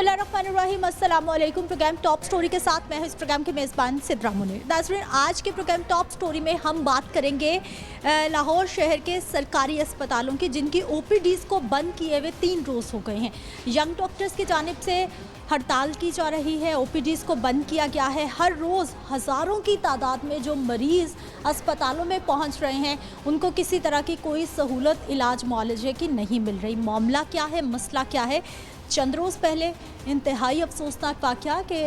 बिस्मिल्लाहिर्रहमानिर्रहीम, अस्सलाम वालेकुम। प्रोग्राम टॉप स्टोरी के साथ मैं हूं इस प्रोग्राम की मेज़बान सिद्रा मुनीर। नाज़रीन, आज के प्रोग्राम टॉप स्टोरी में हम बात करेंगे लाहौर शहर के सरकारी अस्पतालों की, जिनकी ओपीडीज़ को बंद किए हुए 3 रोज़ हो गए हैं। यंग डॉक्टर्स की जानिब से हड़ताल की जा रही है, ओपीडीज़ को बंद किया गया है। हर रोज़ हज़ारों की तादाद में जो मरीज़ अस्पतालों में पहुंच रहे हैं, उनको किसी तरह की कोई सहूलत इलाज मुआलजे की नहीं मिल रही। मामला क्या है, मसला क्या है? चंद रोज़ पहले इंतहाई अफसोसनाक वाक़या कि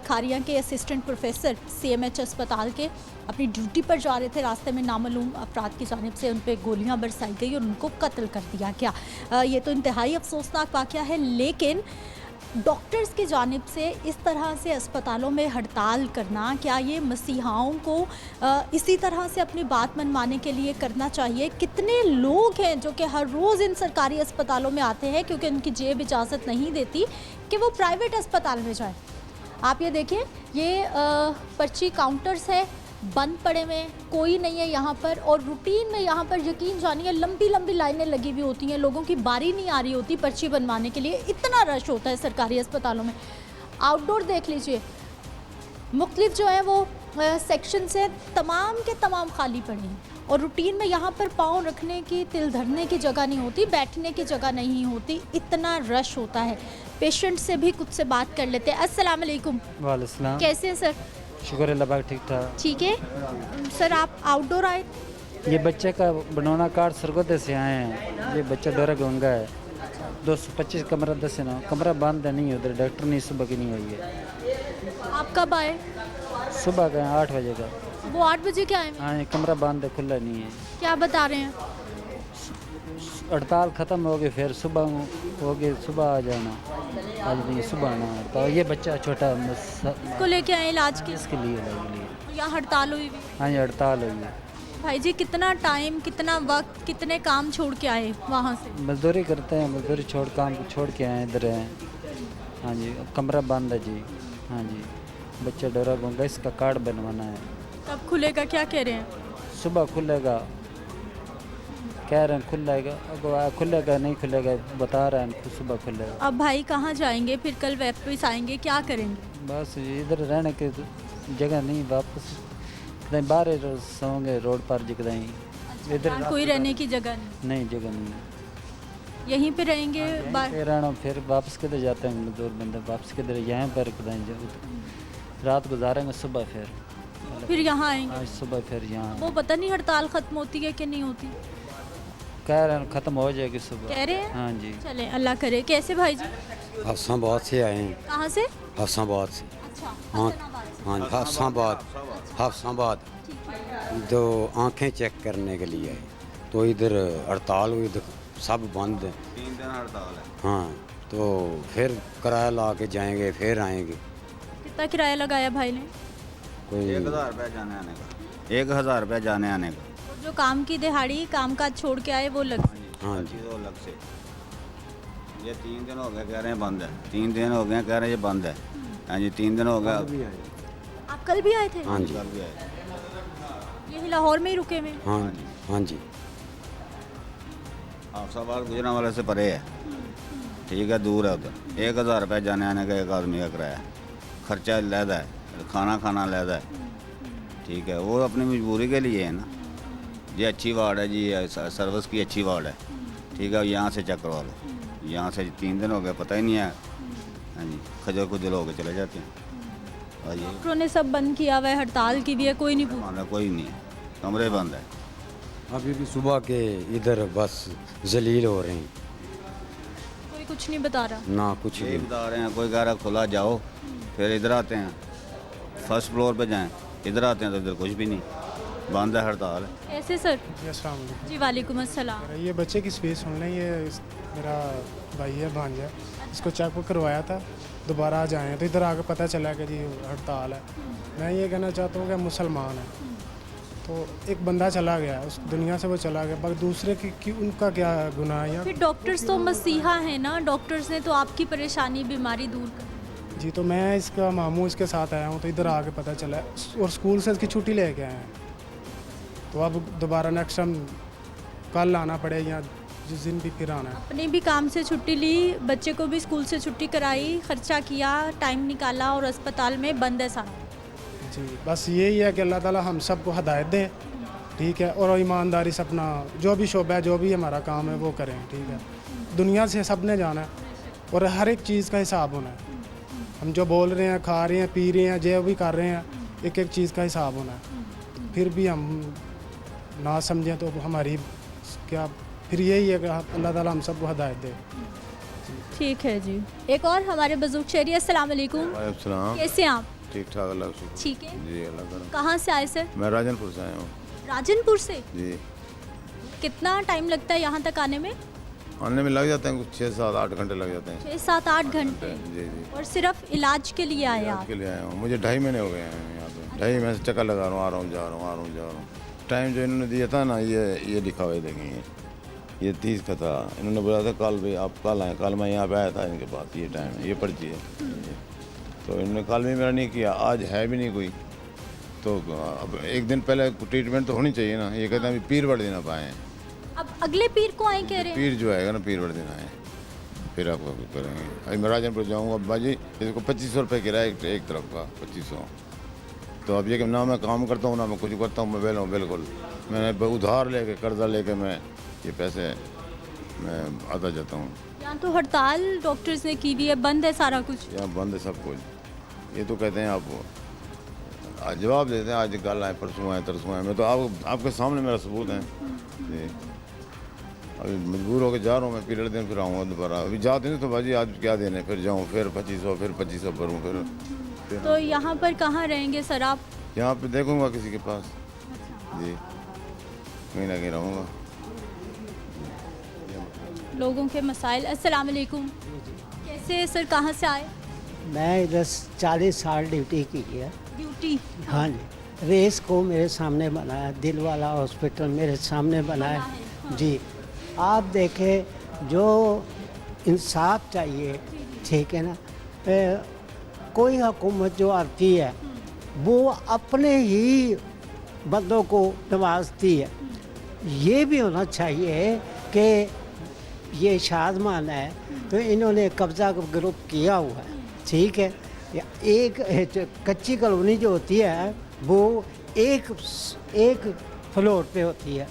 खारिया के असिस्टेंट प्रोफेसर CMH अस्पताल के अपनी ड्यूटी पर जा रहे थे, रास्ते में नामालूम अफराद की जानिब से उन पर गोलियां बरसाई गई और उनको कत्ल कर दिया गया। ये तो इंतहाई अफसोसनाक वाक़या है, लेकिन डॉक्टर्स की जानिब से इस तरह से अस्पतालों में हड़ताल करना, क्या ये मसीहाओं को इसी तरह से अपनी बात मनवाने के लिए करना चाहिए? कितने लोग हैं जो कि हर रोज़ इन सरकारी अस्पतालों में आते हैं क्योंकि उनकी जेब इजाज़त नहीं देती कि वो प्राइवेट अस्पताल में जाए। आप ये देखें, ये पर्ची काउंटर्स है, बंद पड़े हुए हैं, कोई नहीं है यहाँ पर। और रूटीन में यहाँ पर यकीन जानिए लंबी लंबी लाइनें लगी हुई होती हैं, लोगों की बारी नहीं आ रही होती पर्ची बनवाने के लिए। इतना रश होता है सरकारी अस्पतालों में। आउटडोर देख लीजिए, मुख्तलिफ जो है वो सेक्शन से तमाम के तमाम खाली पड़े हैं। और रूटीन में यहाँ पर पाँव रखने की, तिल धरने की जगह नहीं होती, बैठने की जगह नहीं होती, इतना रश होता है। पेशेंट से भी कुछ से बात कर लेते हैं। अस्सलाम वालेकुम। वालेकुम। कैसे हैं सर? शुक्र अल्लाह पाक, ठीक ठाक। ठीक है सर, आप आउटडोर आए? ये बच्चे का बनौना कार्ड सरगोदे से आए हैं। ये बच्चा डोरा गंगा है। 225 कमरा 10 है ना, कमरा बंद है, नहीं उधर डॉक्टर नहीं, सुबह की नहीं हुई है। आप कब आए? सुबह का 8 बजे का। वो 8 बजे के आए? हाँ, ये कमरा बंद है, खुला नहीं है। क्या बता रहे हैं? हड़ताल ख़त्म हो गई, फिर सुबह हो गई, सुबह आ जाना। आज नहीं, सुबह आना हड़ताल। ये बच्चा छोटा को लेके आए इलाज के? इसके लिए यहाँ हड़ताल हुई हुई? हाँ, ये हड़ताल हुई है। भाई जी, कितना टाइम, कितना वक्त, कितने काम छोड़ के आए वहाँ से? मजदूरी करते हैं, मजदूरी काम छोड़ के आए, इधर हैं। हाँ जी, कमरा बंद है जी। हाँ जी, बच्चा डोरा गंगा, इसका कार्ड बनवाना है। कब खुलेगा, क्या कह रहे हैं? सुबह खुलेगा, कह रहे हैं खुलेगा नहीं खुलेगा, बता रहे हैं सुबह खुलेगा। अब भाई कहाँ जाएंगे फिर? कल वापस आएंगे, क्या करेंगे? बस इधर रहने की जगह नहीं, वापस कहीं बाहर सोएंगे रोड पर जी, कहीं इधर कोई रहने की जगह नहीं, जगह नहीं। यहीं पे रहेंगे? रहना, फिर वापस किधर जाते हैं मजदूर बंदे, वापस किधर, यहाँ पर कहीं रात गुजारेंगे, सुबह फिर यहाँ आएंगे? आज सुबह फिर यहाँ। वो पता नहीं हड़ताल खत्म होती है कि नहीं होती? कह रहे हैं ख़त्म हो जाएगी सुबह, कह रहे हैं। हाँ जी। चले, अल्लाह करे। कैसे भाई जी? हफ्साबाद से आए हैं। कहाँ से? हफ्साबाद से। अच्छा, हाँ हाँ, हफ्साबाद तो आंखें चेक करने के लिए आए, तो इधर हड़ताल हुई, सब बंद है। 3 दिन हड़ताल है। हाँ, तो फिर किराया ला के जाएंगे, फिर आएंगे। कितना किराया लगाया भाई ने? कोई 1000 रुपया जाने आने का। 1000 रुपया जाने आने का। और जो काम की दिहाड़ी, काम काज छोड़ के आए, वो लग? हाँ जी, वो अलग से। ये 3 दिन हो गए कह रहे हैं बंद है। 3 दिन हो गए कह रहे हैं ये बंद है। हाँ जी, 3 दिन हो गए। आप कल भी आए थे? हाँ जी, कल भी आए। यही लाहौर में ही रुके हुए? हाँ जी, हाँ जी। हफ्साबाद गुजरा वाले से परे है, ठीक है, दूर है उधर। 1000 रुपया जाने आने का एक आदमी का किराया, खर्चा लहदा है, खाना लहदा है, ठीक है। वो अपनी मजबूरी के लिए है ना। ये अच्छी वार्ड है जी, सर्विस की अच्छी वार्ड है, ठीक है, यहाँ से चेक करवा लो। यहाँ से 3 दिन हो गए, पता ही नहीं है। हाँ जी, खजल खुजल हो के चले जाते हैं। और ये डॉक्टरों ने सब बंद किया हुआ है, हड़ताल की भी है, कोई नहीं पूछा? माना कोई नहीं है, कमरे बंद है। अभी भी सुबह के इधर बस जलील हो रहे हैं, कोई कुछ नहीं बता रहा? ना कुछ ये भी। बता रहे हैं, कोई कह रहा खुला जाओ, फिर इधर आते हैं, फर्स्ट फ्लोर पे जाएं, इधर आते हैं तो इधर कुछ भी नहीं, बंद है, हड़ताल है। कैसे सर? अस्सलाम वालेकुम। जी वालेकुम अस्सलाम। ये बच्चे की स्पेस सुन लें, ये मेरा भाई है, भांजा है, इसको चेक करवाया था, दोबारा आज आए हैं, तो इधर आके पता चला कि जी हड़ताल है। मैं ये कहना चाहता हूँ कि मुसलमान है, तो एक बंदा चला गया, उस दुनिया से वो चला गया, बाकी दूसरे की उनका क्या गुनाह है? फिर डॉक्टर्स तो मसीहा हैं ना, डॉक्टर्स ने तो आपकी परेशानी, बीमारी दूर कर। जी, तो मैं इसका मामू इसके साथ आया हूँ, तो इधर आके पता चला, और स्कूल से इसकी छुट्टी लेके आए हैं, तो अब दोबारा नेक्स्ट टाइम कल आना पड़े या जिस दिन भी फिर आना है। अपने भी काम से छुट्टी ली, बच्चे को भी स्कूल से छुट्टी कराई, खर्चा किया, टाइम निकाला और अस्पताल में बंद है सारा। जी बस यही है कि अल्लाह ताला हम सबको हदायत दे, ठीक है, और ईमानदारी से अपना जो भी शोबा है, जो भी हमारा काम है वो करें, ठीक है। दुनिया से सब ने जाना है और हर एक चीज़ का हिसाब होना है। हम जो बोल रहे हैं, खा रहे हैं, पी रहे हैं, जो भी कर रहे हैं, एक एक चीज़ का हिसाब होना है। फिर भी हम ना समझें तो हमारी क्या, फिर यही है कि अल्लाह ताला हम सबको हदायत दे। ठीक है जी। एक और हमारे बुजुर्ग शहरी, अस्सलाम वालेकुम, वालेकुम। कैसे हैं आप? ठीक ठाक, अल्लाह का शुक्र। ठीक है। जी अल्लाह का। कहाँ से आए सर? मैं राजनपुर से आया हूँ। राजनपुर से? जी कितना टाइम लगता है यहाँ तक आने में? आने में लग जाते हैं कुछ 6-7-8 घंटे लग जाते हैं। 6-7-8 घंटे। जी जी। और सिर्फ इलाज के लिए आए इलाज आप? के लिए आया हूँ। मुझे 2.5 महीने हो गए हैं यहाँ पे। 2.5 महीने से चक्कर लगा रहा हूँ, आ रहा हूँ, जा रहा हूँ, आ रहा हूँ, जा रहा हूँ। टाइम जो इन्होंने दिया था ना, ये लिखा हुआ है, देखेंगे, ये 30 का था। इन्होंने बोला था कल भी आप कल आएँ। कल मैं यहाँ पे आया था इनके पास, ये टाइम है, ये पर्ची है। तो इन्होंने कल भी मेरा नहीं किया, आज है भी नहीं कोई। तो अब एक दिन पहले ट्रीटमेंट तो होनी चाहिए ना। ये कहते हैं अभी पीर बढ़ दिन आप आए। अब अगले पीर को आए कह रहे हैं? पीर जो आएगा ना, पीर बढ़ दिन आए, फिर आपको करेंगे। अभी मैं राजनपुर जाऊँगा बाजी, इसको 2500 रुपये किराया एक तरफ का, 2500। तो अब ये कि ना मैं काम करता हूँ ना मैं कुछ करता हूँ, मैं वेल हूँ बिल्कुल। मैंने उधार लेके, कर्जा लेके मैं ये पैसे मैं आता जाता हूँ। यहाँ तो हड़ताल डॉक्टर्स ने की हुई है, बंद है सारा कुछ। यहाँ बंद है सब कुछ। ये तो कहते हैं आप आज जवाब देते हैं, आज कल आए, परसों आए, तरसों आए। मैं तो आपके सामने मेरा सबूत है जी। अभी मजबूर होकर जा रहा हूँ मैं, पीरियड दिन फिर आऊँगा दोबारा। अभी जाते नहीं तो बाजी आज क्या देने, फिर जाऊँ, फिर 2500, फिर 2500 भरूँ, फिर तो यहाँ पर कहाँ रहेंगे सर आप? यहाँ पे देखूँगा किसी के पास जी, कहीं ना कहीं रहूँगा। लोगों के मसाइल। अस्सलाम वालेकुम, कैसे सर, कहाँ से आए? मैं इधर 40 साल ड्यूटी की है। ड्यूटी? हाँ जी। रेस को मेरे सामने बनाया, दिल वाला हॉस्पिटल मेरे सामने बनाया जी। आप देखें, जो इंसाफ चाहिए, ठीक है ना, कोई हुकूमत जो आती है वो अपने ही बंदों को नवाजती है। ये भी होना चाहिए कि ये शादमान है तो इन्होंने कब्ज़ा ग्रुप किया हुआ है, ठीक है। एक कच्ची कॉलोनी जो होती है वो एक फ्लोर पे होती है,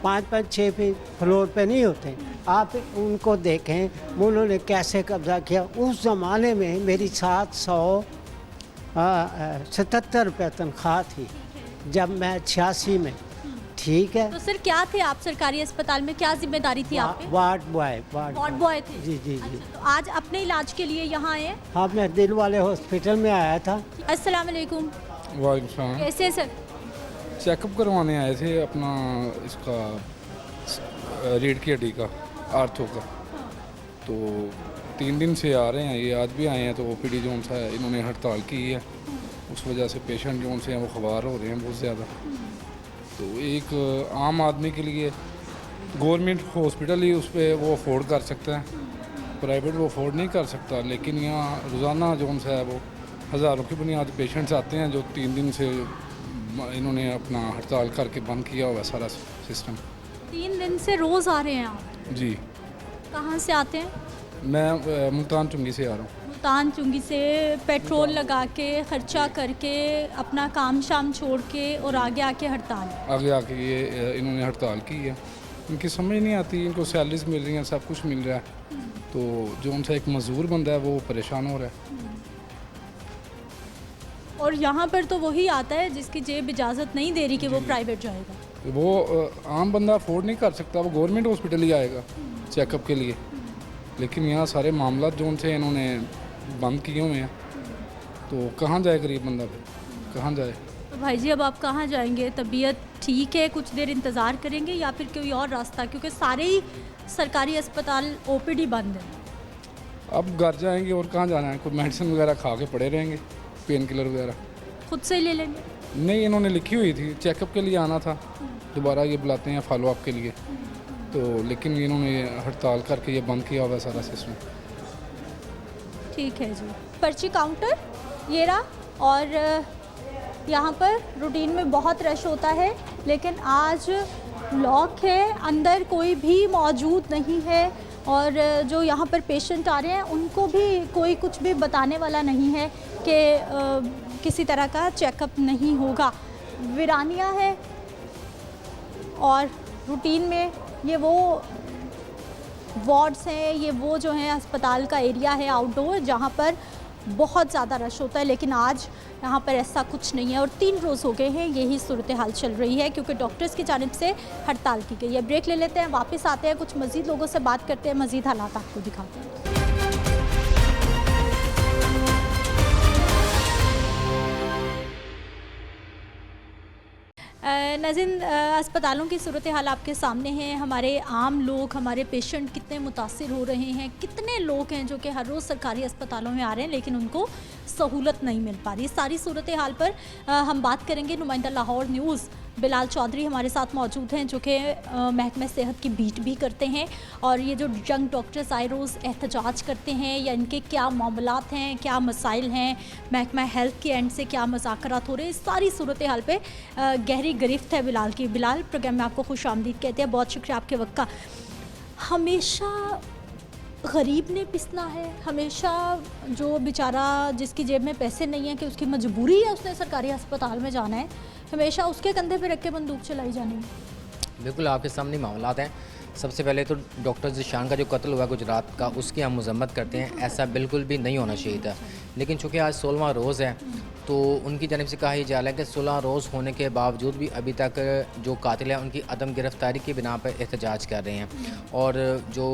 5-6 फ्लोर पे नहीं होते। आप उनको देखें उन्होंने कैसे कब्ज़ा किया। उस ज़माने में मेरी 777 रुपये तनख्वाह थी जब मैं 86 में, ठीक है। तो सर क्या थे आप सरकारी अस्पताल में, क्या जिम्मेदारी थी आप पे? Ward boy. वार्ड बॉय थे? जी जी जी। अच्छा, तो आज अपने इलाज के लिए यहाँ आए हैं? हाँ, मैं दिल वाले हॉस्पिटल में आया था। अस्सलाम वालेकुम, वालेकुम सलाम। कैसे सर? चेकअप करवाने आए थे अपना, इसका रीढ़ की हड्डी का, आर्थो का। तो 3 दिन से आ रहे हैं, ये आज भी आए हैं। तो ओपीडी जो सा है इन्होंने हड़ताल की है, उस वजह से पेशेंट जो से हैं वो खबार हो रहे हैं बहुत ज़्यादा। तो एक आम आदमी के लिए गवर्नमेंट हॉस्पिटल ही उस पर वो अफोर्ड कर सकता है, प्राइवेट वो अफोर्ड नहीं कर सकता। लेकिन यहाँ रोज़ाना जो सा है वो हज़ारों की बुनियाद पेशेंट्स आते हैं, जो 3 दिन से इन्होंने अपना हड़ताल करके बंद किया हुआ है सारा सिस्टम। 3 दिन से रोज़ आ रहे हैं आप? जी। कहाँ से आते हैं? मैं मुल्तान चुंगी से आ रहा हूँ। मुल्तान चुंगी से पेट्रोल लगा के, खर्चा करके, अपना काम शाम छोड़ के और आगे आके हड़ताल? आगे आके ये इन्होंने हड़ताल की है। इनकी समझ नहीं आती, इनको सैलरीज मिल रही हैं, सब कुछ मिल रहा है, तो जो उनसे एक मजदूर बंदा है वो परेशान हो रहा है। और यहाँ पर तो वही आता है जिसकी जेब इजाज़त नहीं दे रही कि वो प्राइवेट जाएगा। वो आम बंदा अफोर्ड नहीं कर सकता, वो गवर्नमेंट हॉस्पिटल ही आएगा चेकअप के लिए। लेकिन यहाँ सारे मामला जो उनसे इन्होंने बंद किए हुए हैं, तो कहाँ जाए गरीब बंदा, फिर कहाँ जाए? तो भाई जी अब आप कहाँ जाएंगे? तबीयत ठीक है, कुछ देर इंतज़ार करेंगे या फिर कोई और रास्ता, क्योंकि सारे ही सरकारी अस्पताल ओपीडी बंद है। अब घर जाएंगे और कहाँ जाना है? कोई मेडिसिन वगैरह खा के पड़े रहेंगे, पेन किलर वगैरह। खुद से ही ले लेंगे? नहीं, इन्होंने लिखी हुई थी, चेकअप के लिए आना था, दोबारा ये बुलाते हैं फॉलोअप के लिए। तो लेकिन इन्होंने हड़ताल करके ये बंद किया हुआ सारा सिस्टम। ठीक है जी। पर्ची काउंटर ये रहा, और यहाँ पर रूटीन में बहुत रश होता है, लेकिन आज लॉक है, अंदर कोई भी मौजूद नहीं है और जो यहाँ पर पेशेंट आ रहे हैं उनको भी कोई कुछ भी बताने वाला नहीं है कि किसी तरह का चेकअप नहीं होगा। वीरानिया है और रूटीन में ये वो वार्ड्स हैं, ये वो जो है अस्पताल का एरिया है आउटडोर जहाँ पर बहुत ज़्यादा रश होता है, लेकिन आज यहाँ पर ऐसा कुछ नहीं है और 3 रोज़ हो गए हैं यही सूरत हाल चल रही है क्योंकि डॉक्टर्स की जानिब से हड़ताल की गई है। ब्रेक ले लेते हैं, वापस आते हैं, कुछ मज़ीद लोगों से बात करते हैं, मज़ीद हालात आपको दिखाते हैं। नाज़रीन, अस्पतालों की सूरत हाल आपके सामने है। हमारे आम लोग, हमारे पेशेंट कितने मुतासिर हो रहे हैं, कितने लोग हैं जो कि हर रोज़ सरकारी अस्पतालों में आ रहे हैं लेकिन उनको सहूलत नहीं मिल पा रही। सारी सूरत हाल पर हम बात करेंगे। नुमाइंदा लाहौर न्यूज़ बिलाल चौधरी हमारे साथ मौजूद हैं जो कि महकमा सेहत की बीट भी करते हैं और ये जो यंग डॉक्टर्स आए रोज़ एहतजाज करते हैं या इनके क्या मामलात हैं, क्या मसाइल हैं, महकमा हेल्थ के एंड से क्या मुज़ाकरात हो रहे हैं, इस सारी सूरत हाल पे गहरी गिरफ्त है बिलाल की। बिलाल, प्रोग्राम में आपको खुश आमदीद कहते हैं, बहुत शुक्रिया आपके वक्त का। हमेशा गरीब ने पिसना है, हमेशा जो बेचारा जिसकी जेब में पैसे नहीं है कि उसकी मजबूरी है उसने सरकारी अस्पताल में जाना है, हमेशा उसके कंधे पे रख के बंदूक चलाई जानी है। बिल्कुल आपके सामने मामलात हैं। सबसे पहले तो डॉक्टर ज़ीशान का जो कत्ल हुआ गुजरात का, उसकी हम मजम्मत करते हैं। ऐसा बिल्कुल भी नहीं होना चाहिए था, लेकिन चूँकि आज 16वां रोज़ है तो उनकी जानिब से कहा यह जा रहा है कि 16 रोज़ होने के बावजूद भी अभी तक जो कातिल है उनकी अदम गिरफ्तारी की बिना पर एहतजाज कर रहे हैं। और जो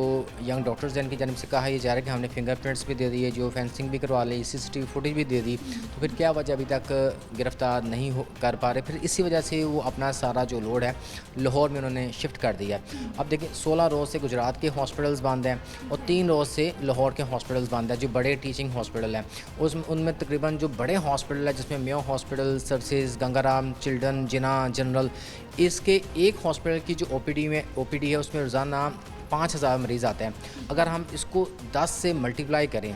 यंग डॉक्टर्स हैं उनकी जानिब से कहा यह जा रहा है कि हमने फिंगरप्रिंट्स भी दे दिए, जो फेंसिंग भी करवा ली, CCTV फुटेज भी दे दी, तो फिर क्या वजह अभी तक गिरफ़्तार नहीं कर पा रहे। फिर इसी वजह से वो अपना सारा जो लोड है लाहौर में उन्होंने शिफ्ट कर दिया। अब देखिए 16 रोज़ से गुजरात के हॉस्पिटल्स बंद हैं और 3 रोज़ से लाहौर के हॉस्पिटल्स बंद हैं, जो बड़े टीचिंग हॉस्पिटल हैं। उनमें तकरीबन जो बड़े हॉस्पिटल है जिसमें Mayo hospital, services, Gangaram, children, Jinnah, general, इसके एक हॉस्पिटल की जो OPD है उसमें रोज़ाना 5000 मरीज़ आते हैं। अगर हम इसको 10 से मल्टीप्लाई करें,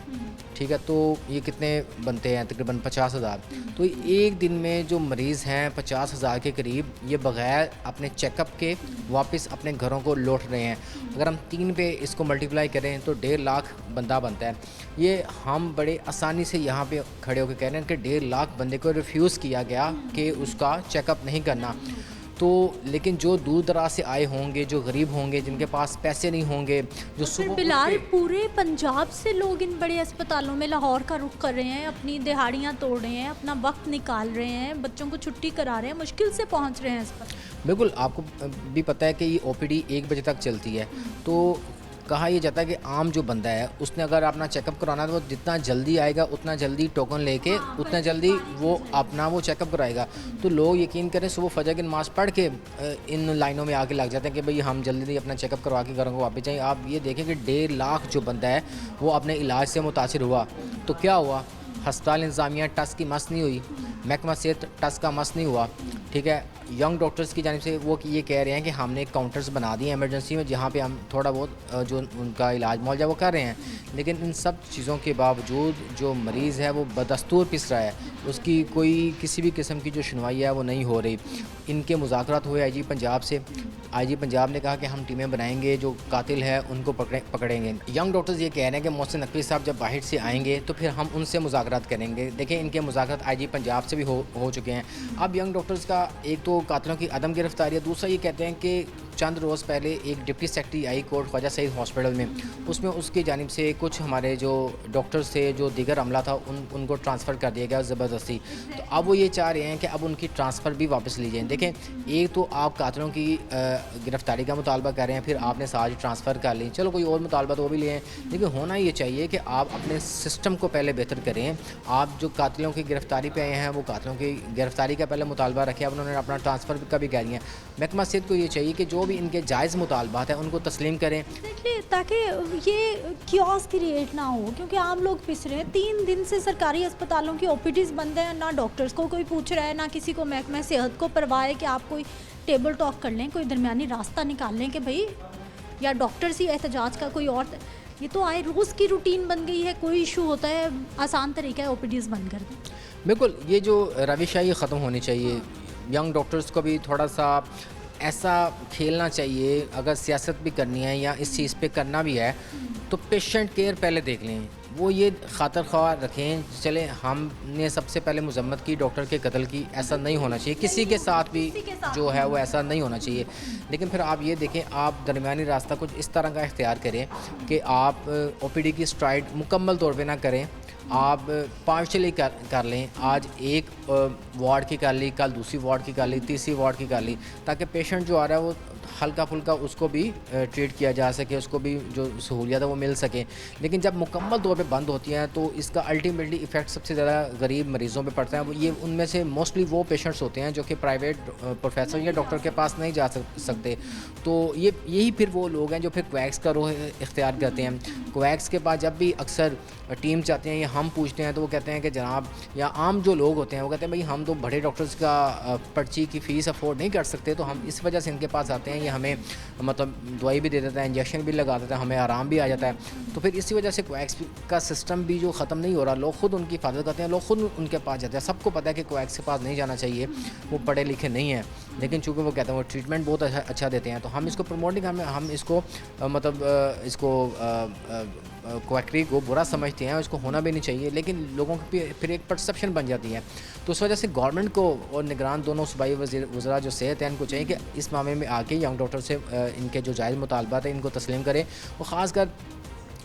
ठीक है, तो ये कितने बनते हैं, तकरीबन 50,000। तो एक दिन में जो मरीज़ हैं 50,000 के करीब, ये बग़ैर अपने चेकअप के वापस अपने घरों को लौट रहे हैं। अगर हम 3 पे इसको मल्टीप्लाई करें तो 1.5 लाख बंदा बनता है। ये हम बड़े आसानी से यहाँ पे खड़े होकर कह रहे हैं कि 1.5 लाख बंदे को रिफ्यूज़ किया गया कि उसका चेकअप नहीं करना। तो लेकिन जो दूर दराज से आए होंगे, जो गरीब होंगे, जिनके पास पैसे नहीं होंगे, जो फिर बिलाल पूरे पंजाब से लोग इन बड़े अस्पतालों में लाहौर का रुख कर रहे हैं, अपनी दिहाड़ियाँ तोड़ रहे हैं, अपना वक्त निकाल रहे हैं, बच्चों को छुट्टी करा रहे हैं, मुश्किल से पहुँच रहे हैं अस्पताल। बिल्कुल आपको भी पता है कि ये OPD 1 बजे तक चलती है। तो कहा यह जाता है कि आम जो बंदा है उसने अगर अपना चेकअप कराना है तो वो जितना जल्दी आएगा उतना जल्दी टोकन लेके उतना जल्दी वो अपना वो चेकअप कराएगा। तो लोग यकीन करें सुबह फजर की नमाज़ पढ़ के इन लाइनों में आके लग जाते हैं कि भाई हम जल्दी अपना चेकअप करवा के घरों को वापस जाएँ। आप ये देखें कि 1.5 लाख जो बंदा है वो अपने इलाज से मुतासिर हुआ। तो क्या हुआ, हस्पताल इंतज़ामिया टस की मस नहीं हुई, महकमा सेहत टस का मस नहीं हुआ, ठीक है। यंग डॉक्टर्स की जानिब से वो ये कह रहे हैं कि हमने काउंटर्स बना दिए इमरजेंसी में जहाँ पे हम थोड़ा बहुत जो उनका इलाज मुआवजा वो कर रहे हैं, लेकिन इन सब चीज़ों के बावजूद जो मरीज़ है वो बदस्तूर पिस रहा है, उसकी कोई किसी भी किस्म की जो सुनवाई है वो नहीं हो रही। इनके मुज़ाकरात हुए IG पंजाब से, IG पंजाब ने कहा कि हम टीमें बनाएंगे, जो कातिल है उनको पकड़ेंगे। यंग डॉक्टर्स ये कह रहे हैं कि मोहसिन नकवी साहब जब बाहर से आएंगे तो फिर हम उनसे मुज़ाकरात करेंगे। देखिए इनके मुज़ाकरात IG पंजाब से भी हो चुके हैं। अब यंग डॉक्टर्स का एक तो कातिलों की अदम गिरफ्तारी है, दूसरा ये कहते हैं कि चंद रोज़ पहले एक deputy secretary high court Khawaja Saeed hospital में, उसमें उसकी जानिब से कुछ हमारे जो डॉक्टर्स थे, जो दीगर अमला था, उनको ट्रांसफ़र कर दिया गया ज़बरदस्ती। तो अब वो ये चाह रहे हैं कि अब उनकी ट्रांसफ़र भी वापस ली जाए। देखें, एक तो आप कातिलों की गिरफ्तारी का मुतालबा कर रहे हैं, फिर आपने साज ट्रांसफ़र कर ली, चलो कोई और मुतालबा तो वो भी लें, लेकिन होना ये चाहिए कि आप अपने सिस्टम को पहले बेहतर करें। आप जो कातिलों की गिरफ्तारी पे आए हैं वो कातिलों की गिरफ्तारी का पहले मुतालबा रखें। अब उन्होंने अपना ट्रांसफ़र का भी कह दिया। महकमा सेहत को ये चाहिए कि जो भी इनके जायज़ मुतालबात हैं उनको तस्लीम करें, ताकि ये क्योस क्रिएट ना हो, क्योंकि आम लोग पिस रहे हैं। 3 दिन से सरकारी अस्पतालों की OPDs बंद है, ना डॉक्टर्स को कोई पूछ रहा है, ना किसी को महकमा सेहत को परवाह है कि आप कोई टेबल टॉक कर लें, कोई दरमियानी रास्ता निकाल लें कि भाई या डॉक्टर्स ही एहतजाज का कोई और। ये तो आए रोज़ की रूटीन बन गई है, कोई इशू होता है आसान तरीका है OPDs बंद कर दें। बिल्कुल ये जो रविश है ये ख़त्म होनी चाहिए। यंग डॉक्टर्स को भी थोड़ा सा ऐसा खेलना चाहिए, अगर सियासत भी करनी है या इस चीज़ पे करना भी है तो पेशेंट केयर पहले देख लें, वो ये खातर ख्वाह रखें। चले हमने सबसे पहले मजम्मत की डॉक्टर के कत्ल की, ऐसा नहीं होना चाहिए, किसी के साथ भी जो है वो ऐसा नहीं होना चाहिए। लेकिन फिर आप ये देखें, आप दरमियानी रास्ता कुछ इस तरह का इख्तियार करें कि आप ओपीडी की स्ट्राइड मुकम्मल तौर पे ना करें, आप पार्शली कर लें। आज एक वार्ड की कर ली, कल दूसरी वार्ड की कर ली, तीसरी वार्ड की कर ली, ताकि पेशेंट जो आ रहा है वो हल्का फुल्का उसको भी ट्रीट किया जा सके, उसको भी जो सहूलियत है वो मिल सके। लेकिन जब मुकम्मल तौर पे बंद होती हैं तो इसका अल्टीमेटली इफ़ेक्ट सबसे ज़्यादा गरीब मरीज़ों पे पड़ता है। ये उनमें से मोस्टली वो पेशेंट्स होते हैं जो कि प्राइवेट प्रोफेसर या डॉक्टर के पास नहीं जा सकते। तो यही फिर वो लोग हैं जो फिर क्वैक्स का रुख इख्तियार करते हैं। क्वैक्स के बाद जब भी अक्सर टीम चाहते हैं या हम पूछते हैं तो वो कहते हैं कि जनाब, या आम जो लोग होते हैं वो कहते हैं भाई हम तो बड़े डॉक्टर्स का पर्ची की फ़ीस अफोर्ड नहीं कर सकते, तो हम इस वजह से इनके पास आते हैं, ये हमें मतलब दवाई भी दे देता है, इंजेक्शन भी लगा देता है, हमें आराम भी आ जाता है। तो फिर इसी वजह से क्वैक्स का सिस्टम भी जो ख़त्म नहीं हो रहा, लोग खुद उनकी हिफाजत करते हैं, लोग खुद उनके पास जाते हैं। सबको पता है कि क्वैक्स के पास नहीं जाना चाहिए, वो पढ़े लिखे नहीं हैं, लेकिन चूँकि वो कहते हैं वो ट्रीटमेंट बहुत अच्छा देते हैं, तो हम इसको प्रमोटिंग हम इसको मतलब इसको क्वैकरी को बुरा समझते हैं, इसको होना भी नहीं चाहिए, लेकिन लोगों की फिर एक परसेप्शन बन जाती है। तो उस वजह से गवर्नमेंट को और निगरान दोनों सूबाई वज़रा जो सेहत है इनको चाहिए कि इस मामले में आके यंग डॉक्टर से इनके जो जायज़ मुतालबात है इनको तस्लीम करें। और ख़ासकर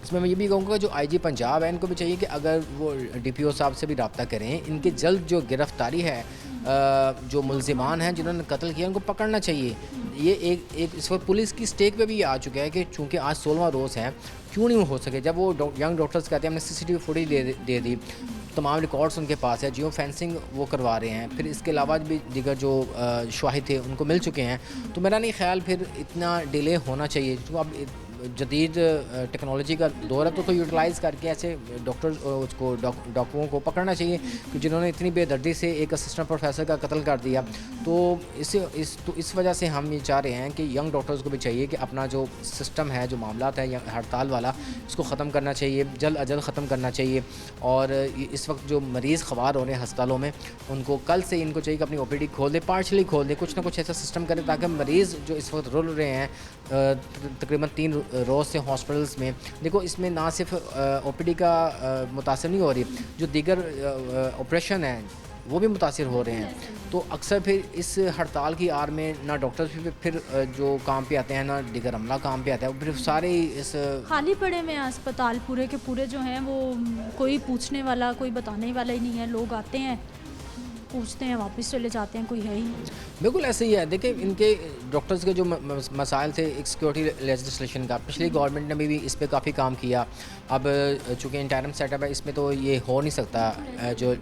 इसमें मैं ये भी कहूँगा जो IG पंजाब है इनको भी चाहिए कि अगर वो DPO साहब से भी रब्ता करें, इनकी जल्द जो गिरफ़्तारी है, जो मुल्ज़िमान हैं जिन्होंने कत्ल किया उनको पकड़ना चाहिए। ये एक इस वक्त पुलिस की स्टेक पे भी आ चुका है कि चूँकि आज 16वां रोज़ है, क्यों नहीं हो सके। जब वो यंग डॉक्टर्स कहते हैं हमने CCTV फुटेज दे दी, तमाम रिकॉर्ड्स उनके पास है, जियो फेंसिंग वो करवा रहे हैं, फिर इसके अलावा भी दीगर जो शवाहिद थे उनको मिल चुके हैं, तो मेरा नहीं ख्याल फिर इतना डिले होना चाहिए। तो अब जदीद टेक्नोलॉजी का दौर है तो यूटिलाइज़ करके ऐसे डॉक्टरों को पकड़ना चाहिए कि जिन्होंने इतनी बेदर्दी से एक असिस्टेंट प्रोफेसर का कत्ल कर दिया। तो इस वजह से हम ये चाह रहे हैं कि यंग डॉक्टर्स को भी चाहिए कि अपना जो सिस्टम है, जो मामलात है हड़ताल वाला, इसको ख़त्म करना चाहिए, जल्द अज जल्द ख़त्म करना चाहिए। और इस वक्त जो मरीज़ ख़वार हो रहे हैं अस्पतालों में, उनको कल से इनको चाहिए कि अपनी OPD खोल दे, पार्शली खोल दे, कुछ ना कुछ ऐसा सिस्टम करें ताकि मरीज़ जो इस वक्त रुल रहे हैं तकरीबन 3 रोज़ से हॉस्पिटल्स में, देखो इसमें ना सिर्फ OPD का मुतासर नहीं हो रही, जो दीगर ऑपरेशन है वो भी मुतासिर हो रहे हैं। तो अक्सर फिर इस हड़ताल की आड़ में ना डॉक्टर्स भी फिर जो काम पे आते हैं, ना दीगर अमला काम पे आता है, फिर सारे इस खाली पड़े में अस्पताल पूरे के पूरे जो हैं वो कोई पूछने वाला, कोई बताने वाला ही नहीं है। लोग आते हैं, पूछते हैं, वापस चले जाते हैं, कोई है ही नहीं। बिल्कुल ऐसे ही है। देखिए इनके डॉक्टर्स के जो मसाइल थे एक सिक्योरिटी लेजिस्लेशन का, पिछली गवर्नमेंट ने भी इस पर काफ़ी काम किया। अब चूँकि इंटरम सेटअप है, इसमें तो ये हो नहीं सकता, जो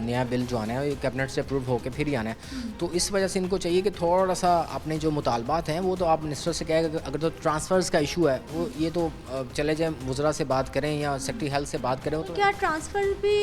नया बिल जो आना है ये कैबिनेट से अप्रूव होकर फिर ही आना है। तो इस वजह से इनको चाहिए कि थोड़ा सा अपने जो मुतालबात हैं वो तो आप मिनिस्टर से कहें, अगर तो ट्रांसफ़र्स का इशू है वो ये तो चले जाएँ वज़रा से बात करें या सेक्रेटरी हेल्थ से बात करें। तो क्या ट्रांसफ़र भी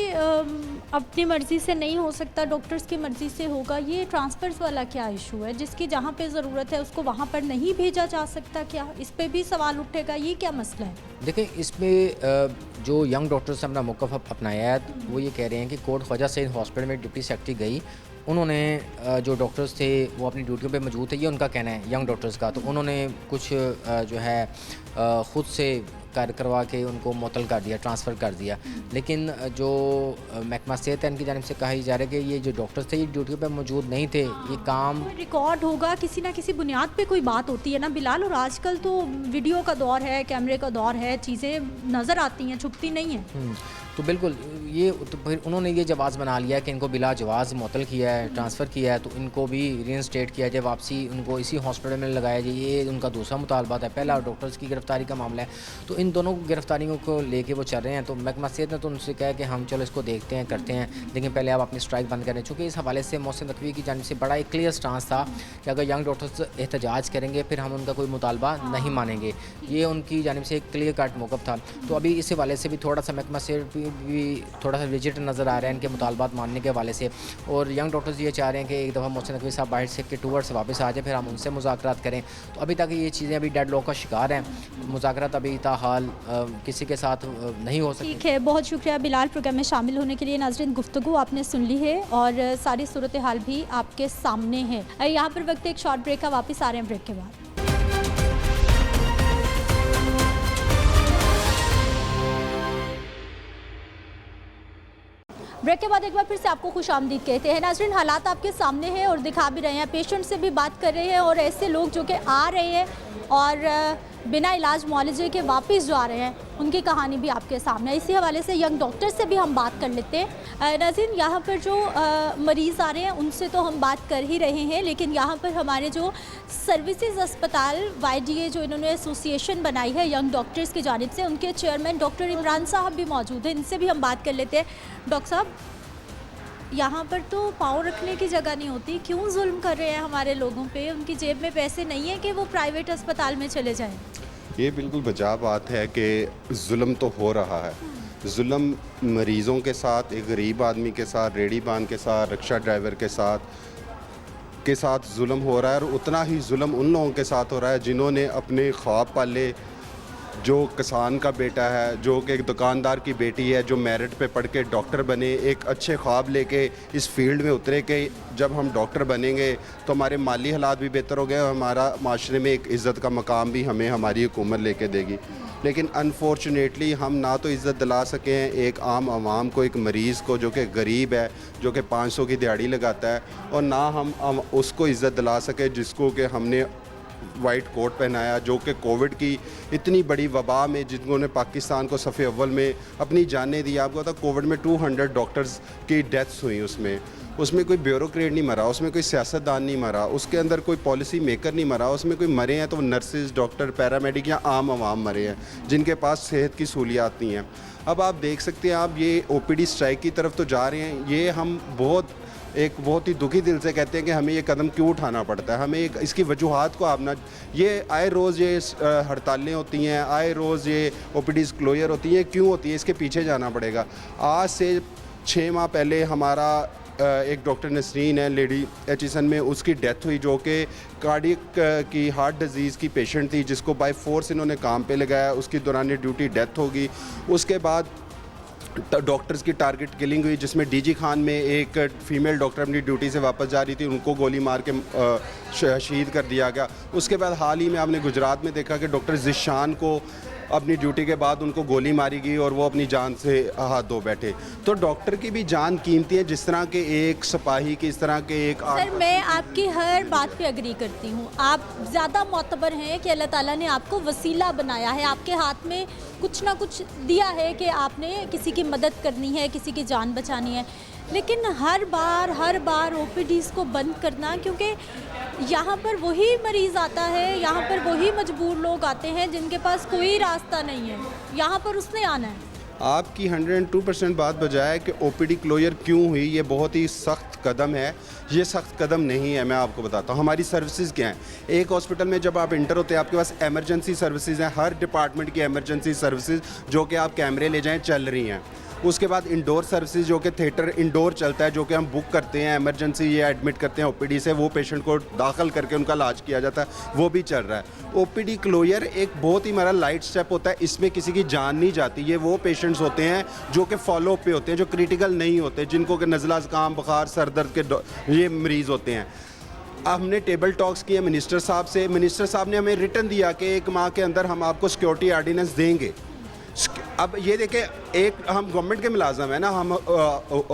अपनी मर्ज़ी से नहीं हो सकता, डॉक्टर्स की मर्ज़ी से होगा? ये ट्रांसफ़र्स वाला क्या इशू है, जिसकी जहाँ पे ज़रूरत है उसको वहाँ पर नहीं भेजा जा सकता? क्या इस पे भी सवाल उठेगा? ये क्या मसला है? देखिए इसमें जो यंग डॉक्टर्स ने अपना मौक़िफ़ अपनाया है वो ये कह रहे हैं कि कोट ख्वाजा सईद हॉस्पिटल में डिप्टी सेक्रेटरी गई, उन्होंने जो डॉक्टर्स थे वो अपनी ड्यूटियों पे मौजूद थे, ये उनका कहना है यंग डॉक्टर्स का। तो उन्होंने कुछ जो है ख़ुद से कार्य करवा के उनको मुअत्तल कर दिया, ट्रांसफ़र कर दिया। लेकिन जो महकमा सेहत है इनकी जानिब से कहा जा रहा है कि ये जो डॉक्टर्स थे ये ड्यूटियों पे मौजूद नहीं थे, ये काम रिकॉर्ड होगा, किसी ना किसी बुनियाद पे कोई बात होती है ना बिलाल। और आजकल तो वीडियो का दौर है, कैमरे का दौर है, चीज़ें नज़र आती हैं, छुपती नहीं हैं। तो बिल्कुल ये तो फिर उन्होंने ये जवाज़ बना लिया कि इनको बिला जवाज़ मुअत्तल किया है, ट्रांसफ़र किया है, तो इनको भी रीइंस्टेट किया जाए, वापसी उनको इसी हॉस्पिटल में लगाया जाए। ये उनका दूसरा मुतालबा है। पहला डॉक्टर्स की गिरफ़्तारी का मामला है, तो इन दोनों गिरफ़्तारियों को लेके वो चल रहे हैं। तो महकमा सेहत ने तो उनसे कहा कि हम चलो इसको देखते हैं, करते हैं, लेकिन पहले आप अपनी स्ट्राइक बंद करें। चूँकि इस हवाले से मोहसिन नकवी की जानिब से बड़ा एक क्लियर स्टांस था कि अगर यंग डॉक्टर्स एहतजाज करेंगे फिर हम उनका कोई मुतालबा नहीं मानेंगे, ये उनकी जानिब से एक क्लियर कट मौक़िफ़ था। तो अभी इस हवाले से भी थोड़ा सा महकमा सेहत भी भी थोड़ा सा विजिट नज़र आ रहा है इनके मुतालबात मानने के हवाले से, और यंग डॉक्टर्स ये चाह रहे हैं कि एक दफ़ा मोहसिन नकवी साहब बाहर से के टूर से वापस आ जाए, फिर हम उनसे मुज़ाकरात करें। तो अभी तक ये चीज़ें अभी डेड लॉक का शिकार हैं, मुज़ाकरात अभी ताहाल किसी के साथ नहीं हो सकती। ठीक है, बहुत शुक्रिया बिलाल प्रोग्राम में शामिल होने के लिए। नाज़रीन, गुफ्तगू आपने सुन ली है और सारी सूरत हाल भी आपके सामने है। यहाँ पर वक्त एक शॉर्ट ब्रेक का, वापस आ रहे हैं ब्रेक के बाद। ब्रेक के बाद एक बार फिर से आपको खुश आमदीद कहते हैं। नाज़रीन, हालात आपके सामने हैं और दिखा भी रहे हैं, पेशेंट से भी बात कर रहे हैं और ऐसे लोग जो कि आ रहे हैं और बिना इलाज मुआलजे के वापस जो आ रहे हैं, उनकी कहानी भी आपके सामने है। इसी हवाले से यंग डॉक्टर से भी हम बात कर लेते हैं। नाज़रीन, यहाँ पर जो मरीज़ आ रहे हैं उनसे तो हम बात कर ही रहे हैं, लेकिन यहाँ पर हमारे जो सर्विसेज अस्पताल YDA जो इन्होंने एसोसिएशन बनाई है यंग डॉक्टर्स की जानिब से, उनके चेयरमैन डॉक्टर इमरान साहब भी मौजूद हैं। इनसे भी हम बात कर लेते हैं। डॉक्टर साहब, यहाँ पर तो पाँव रखने की जगह नहीं होती, क्यों जुल्म कर रहे हैं हमारे लोगों पे? उनकी जेब में पैसे नहीं है कि वो प्राइवेट अस्पताल में चले जाएं? ये बिल्कुल बजा बात है कि जुल्म तो हो रहा है। जुल्म मरीज़ों के साथ, एक गरीब आदमी के साथ, रेडी बान के साथ, रिक्शा ड्राइवर के साथ जुल्म हो रहा है, और उतना ही जुल्म उन लोगों के साथ हो रहा है जिन्होंने अपने ख्वाब पाले, जो किसान का बेटा है, जो कि एक दुकानदार की बेटी है, जो मेरिट पे पढ़ के डॉक्टर बने, एक अच्छे ख्वाब लेके इस फील्ड में उतरे कि जब हम डॉक्टर बनेंगे तो हमारे माली हालात भी बेहतर हो गए और हमारा माशरे में एक इज़्ज़त का मकाम भी हमें हमारी हुकूमत लेके देगी। लेकिन अनफॉर्चुनेटली हम ना तो इज़्ज़त दिला सके हैं एक आम आवाम को, एक मरीज़ को जो कि गरीब है, जो कि 500 की दिहाड़ी लगाता है, और ना हम उसको इज़्ज़त दिला सके जिसको कि हमने वाइट कोट पहनाया, जो कि कोविड की इतनी बड़ी वबा में जिन्होंने पाकिस्तान को सफ़े अव्वल में अपनी जानें दी। आपको पता कोविड में 200 डॉक्टर्स की डेथ्स हुई, उसमें कोई ब्यूरोक्रेट नहीं मरा, उसमें कोई सियासतदान नहीं मरा, उसके अंदर कोई पॉलिसी मेकर नहीं मरा, उसमें कोई मरे हैं तो नर्सेज, डॉक्टर, पैरामेडिक या आम आवाम मरे हैं जिनके पास सेहत की सहूलियात नहीं हैं। अब आप देख सकते हैं, आप ये OPD स्ट्राइक की तरफ तो जा रहे हैं, ये हम बहुत ही दुखी दिल से कहते हैं कि हमें ये कदम क्यों उठाना पड़ता है, हमें इसकी वजूहात को आप ना, ये आए रोज़ ये हड़तालें होती हैं, आए रोज़ ये OPDs क्लोजर होती हैं, क्यों होती है, इसके पीछे जाना पड़ेगा। आज से 6 माह पहले हमारा एक डॉक्टर नसरीन है लेडी एचिसन में, उसकी डेथ हुई, जो कि कार्डियक की हार्ट डिजीज़ की पेशेंट थी, जिसको बाय फोर्स इन्होंने काम पे लगाया, उसकी दौरान ड्यूटी डेथ होगी। उसके बाद डॉक्टर्स की टारगेट किलिंग हुई, जिसमें DG खान में एक फ़ीमेल डॉक्टर अपनी ड्यूटी से वापस जा रही थी, उनको गोली मार के शहीद कर दिया गया। उसके बाद हाल ही में आपने गुजरात में देखा कि डॉक्टर ज़िशान को अपनी ड्यूटी के बाद उनको गोली मारी गई और वो अपनी जान से हाथ धो बैठे। तो डॉक्टर की भी जान कीमती है, जिस तरह के एक सिपाही की, इस तरह के एक। सर, मैं आपकी हर बात पे एग्री करती हूँ। आप ज़्यादा मोतबर हैं कि अल्लाह ताला ने आपको वसीला बनाया है, आपके हाथ में कुछ ना कुछ दिया है कि आपने किसी की मदद करनी है, किसी की जान बचानी है। लेकिन हर बार OPDs को बंद करना, क्योंकि यहाँ पर वही मरीज़ आता है, यहाँ पर वही मजबूर लोग आते हैं जिनके पास कोई रास्ता नहीं है, यहाँ पर उसने आना है। आपकी 102% बात बजाय कि OPD क्लोजर क्यों हुई, ये बहुत ही सख्त कदम है। ये सख्त कदम नहीं है, मैं आपको बताता हूँ। हमारी सर्विसेज क्या हैं? एक हॉस्पिटल में जब आप इंटर होते हैं, आपके पास एमरजेंसी सर्विसेज हैं, हर डिपार्टमेंट की एमरजेंसी सर्विसेज जो कि आप कैमरे ले जाएं चल रही हैं। उसके बाद इंडोर सर्विसेज, जो कि थिएटर इंडोर चलता है, जो कि हम बुक करते हैं एमरजेंसी या एडमिट करते हैं OPD से, वो पेशेंट को दाखिल करके उनका इलाज किया जाता है, वो भी चल रहा है। OPD क्लोजर एक बहुत ही हमारा लाइट स्टेप होता है, इसमें किसी की जान नहीं जाती। ये वो पेशेंट्स होते हैं जो कि फॉलो अप पे होते हैं, जो क्रिटिकल नहीं होते, जिनको कि नज़ला ज़ुकाम, बुखार, सर दर्द के ये मरीज़ होते हैं। हमने टेबल टॉक्स किए मिनिस्टर साहब से, मिनिस्टर साहब ने हमें रिटर्न दिया कि 1 माह के अंदर हम आपको सिक्योरिटी ऑर्डिनेंस देंगे। अब ये देखें, एक हम गवर्नमेंट के मुलाजम है ना, हम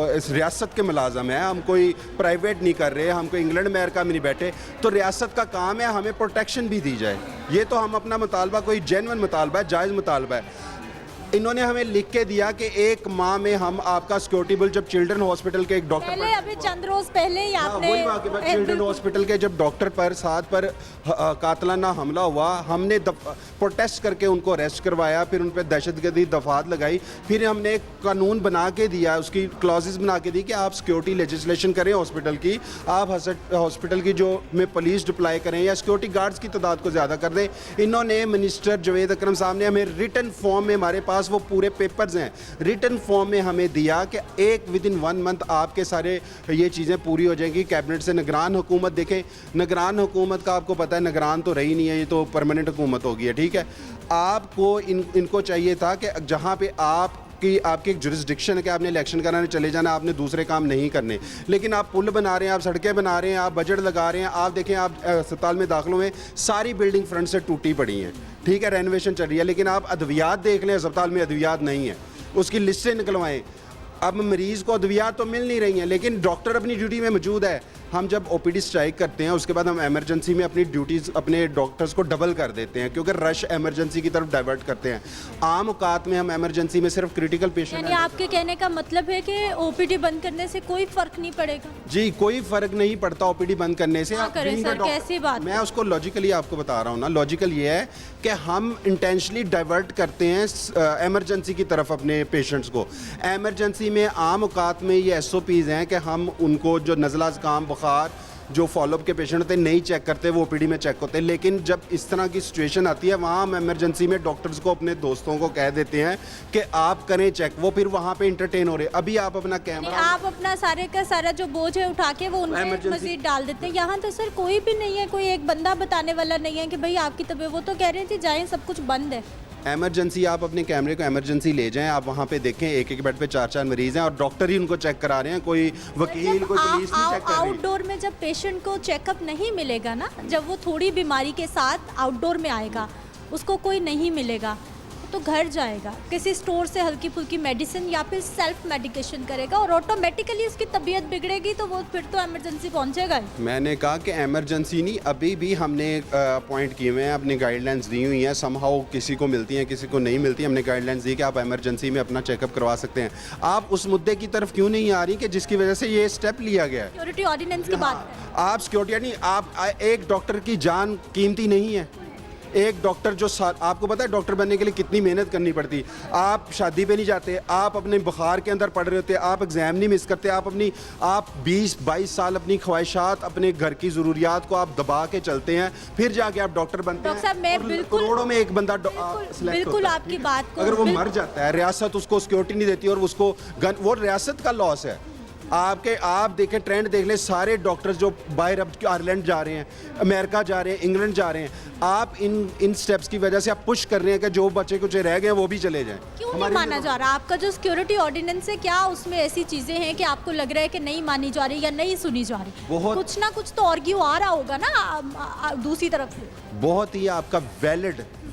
इस रियासत के मुलाजम हैं, हम कोई प्राइवेट नहीं कर रहे, हम कोई इंग्लैंड अमेरिका में नहीं बैठे, तो रियासत का काम है हमें प्रोटेक्शन भी दी जाए। ये तो हम अपना मुतालबा, कोई जेन्युइन मुतालबा है, जायज़ मुतालबा है। इन्होंने हमें लिख के दिया कि 1 माह में हम आपका सिक्योरिटी बिल, जब चिल्ड्रन हॉस्पिटल के एक डॉक्टर पहले अभी चंद रोज पहले ही आपने वही वाक़ है, चिल्ड्रन हॉस्पिटल के जब डॉक्टर पर साथ पर कातलाना हमला हुआ, हमने प्रोटेस्ट करके उनको अरेस्ट करवाया, फिर उन पर दहशतगर्दी दफात लगाई, फिर हमने एक कानून बना के दिया, उसकी क्लॉजेस बना के दी कि आप सिक्योरिटी लेजिस्लेशन करें हॉस्पिटल की, आप हॉस्पिटल की जो में पुलिस डिप्लाई करें या सिक्योरिटी गार्ड्स की तादाद को ज़्यादा कर दें। इन्होंने मिनिस्टर जवेद अकरम साहब ने हमें रिटन फॉर्म में हमारे पास पास वो पूरे पेपर्स हैं, रिटन फॉर्म में हमें दिया कि एक विदिन 1 मंथ आपके सारे ये चीज़ें पूरी हो जाएंगी। कैबिनेट से निगरान हुकूमत, देखें निगरान हुकूमत का आपको पता है निगरान तो रही नहीं है, ये तो परमानेंट हुकूमत हो गई है, ठीक है। आपको इनको चाहिए था कि जहाँ पे आपकी एक जुरिस्डिक्शन है कि आपने इलेक्शन कराने चले जाना, आपने दूसरे काम नहीं करने, लेकिन आप पुल बना रहे हैं, आप सड़कें बना रहे हैं, आप बजट लगा रहे हैं। आप देखें, आप अस्पताल में दाखिलों में सारी बिल्डिंग फ्रंट से टूटी पड़ी हैं, ठीक है, रेनोवेशन चल रही है, लेकिन आप अद्वियात देख लें, अस्पताल में अद्वियात नहीं है, उसकी लिस्टें निकलवाएं। अब मरीज़ को अद्वियात तो मिल नहीं रही हैं, लेकिन डॉक्टर अपनी ड्यूटी में मौजूद है। हम जब ओपीडी स्ट्राइक करते हैं उसके बाद हम इमरजेंसी में अपनी ड्यूटीज़ अपने डॉक्टर्स को डबल कर देते हैं, क्योंकि रश इमरजेंसी की तरफ डाइवर्ट करते हैं। आम औकात में हम इमरजेंसी में सिर्फ क्रिटिकल पेशेंट, यानी आपके कहने का मतलब है कि ओपीडी बंद करने से कोई फर्क नहीं पड़ेगा? जी, कोई फ़र्क नहीं पड़ता ओपीडी बंद करने से। क्या करें सर, कैसी बात? मैं उसको लॉजिकली आपको बता रहा हूँ ना, लॉजिकल ये है कि हम इंटेंशनली डाइवर्ट करते हैं इमरजेंसी की तरफ अपने पेशेंट्स को। इमरजेंसी में आम औकात में ये SOPs हैं कि हम उनको जो नज़ला ज़ुकाम बुखार जो फॉलोअप के पेशेंट होते हैं नहीं चेक करते, वो ओपीडी में चेक होते हैं। लेकिन जब इस तरह की सिचुएशन आती है, वहाँ हम इमरजेंसी में डॉक्टर्स को अपने दोस्तों को कह देते हैं कि आप करें चेक, वो फिर वहाँ पे इंटरटेन हो रहे हैं। अभी आप अपना कैमरा, आप अपना सारे का सारा जो बोझ है उठा के वो उनमें मजीद डाल देते हैं। यहाँ तो सर कोई भी नहीं है, कोई एक बंदा बताने वाला नहीं है कि भाई आपकी तबीयत, वो तो कह रहे थे जाएं सब कुछ बंद है। इमरजेंसी आप अपने कैमरे को इमरजेंसी ले जाएं, आप वहाँ पे देखें एक बेड पे 4-4 मरीज़ हैं और डॉक्टर ही उनको चेक करा रहे हैं, कोई वकील कोई पुलिस नहीं चेक कर रही। आउटडोर में जब पेशेंट को चेकअप नहीं मिलेगा ना, जब वो थोड़ी बीमारी के साथ आउटडोर में आएगा, उसको कोई नहीं मिलेगा तो घर जाएगा, किसी स्टोर से हल्की फुल्की मेडिसिन या फिर सेल्फ मेडिकेशन करेगा और ऑटोमेटिकली उसकी तबीयत बिगड़ेगी तो वो फिर तो इमरजेंसी पहुंचेगा ही। मैंने कहा कि इमरजेंसी नहीं, अभी भी हमने अपॉइंट किए हुए हैं, अपनी गाइडलाइंस दी हुई हैं। समहाउ किसी को मिलती हैं, किसी को नहीं मिलती। हमने गाइडलाइंस दी कि आप इमरजेंसी में अपना चेकअप करवा सकते हैं। आप उस मुद्दे की तरफ क्यों नहीं आ रही कि जिसकी वजह से ये स्टेप लिया गया है? सिक्योरिटी ऑर्डिनेंस की बात है। आप सिक्योरिटी नहीं, आप एक डॉक्टर की जान कीमती नहीं है। एक डॉक्टर जो आपको पता है डॉक्टर बनने के लिए कितनी मेहनत करनी पड़ती है। आप शादी पे नहीं जाते, आप अपने बुखार के अंदर पढ़ रहे होते, आप एग्ज़ाम नहीं मिस करते, आप 20-22 साल अपनी ख्वाहिशात, अपने घर की ज़रूरियात को आप दबा के चलते हैं, फिर जाके आप डॉक्टर बनते हैं। डॉक्टर साहब, मैं बिल्कुल करोड़ों में एक बंदा बिल्कुल आपकी बात को, अगर वो मर जाता है, रियासत उसको सिक्योरिटी नहीं देती और उसको वो रियासत का लॉस है। आप देखें, ट्रेंड देख लें, सारे डॉक्टर्स जो बाहर अब आयरलैंड जा रहे हैं, अमेरिका जा रहे हैं, इंग्लैंड जा रहे हैं, आप इन स्टेप्स की वजह से आप पुश कर रहे हैं कि जो बच्चे कुछ रह गए हैं वो भी चले जाएं। क्यों नहीं माना जा रहा? आपका जो सिक्योरिटी ऑर्डिनेंस है, क्या उसमें ऐसी चीज़ें हैं कि आपको लग रहा है कि नहीं मानी जा रही या नहीं सुनी जा रही? कुछ ना कुछ तो आर्ग्यू आ रहा होगा ना दूसरी तरफ से। बहुत ही आपका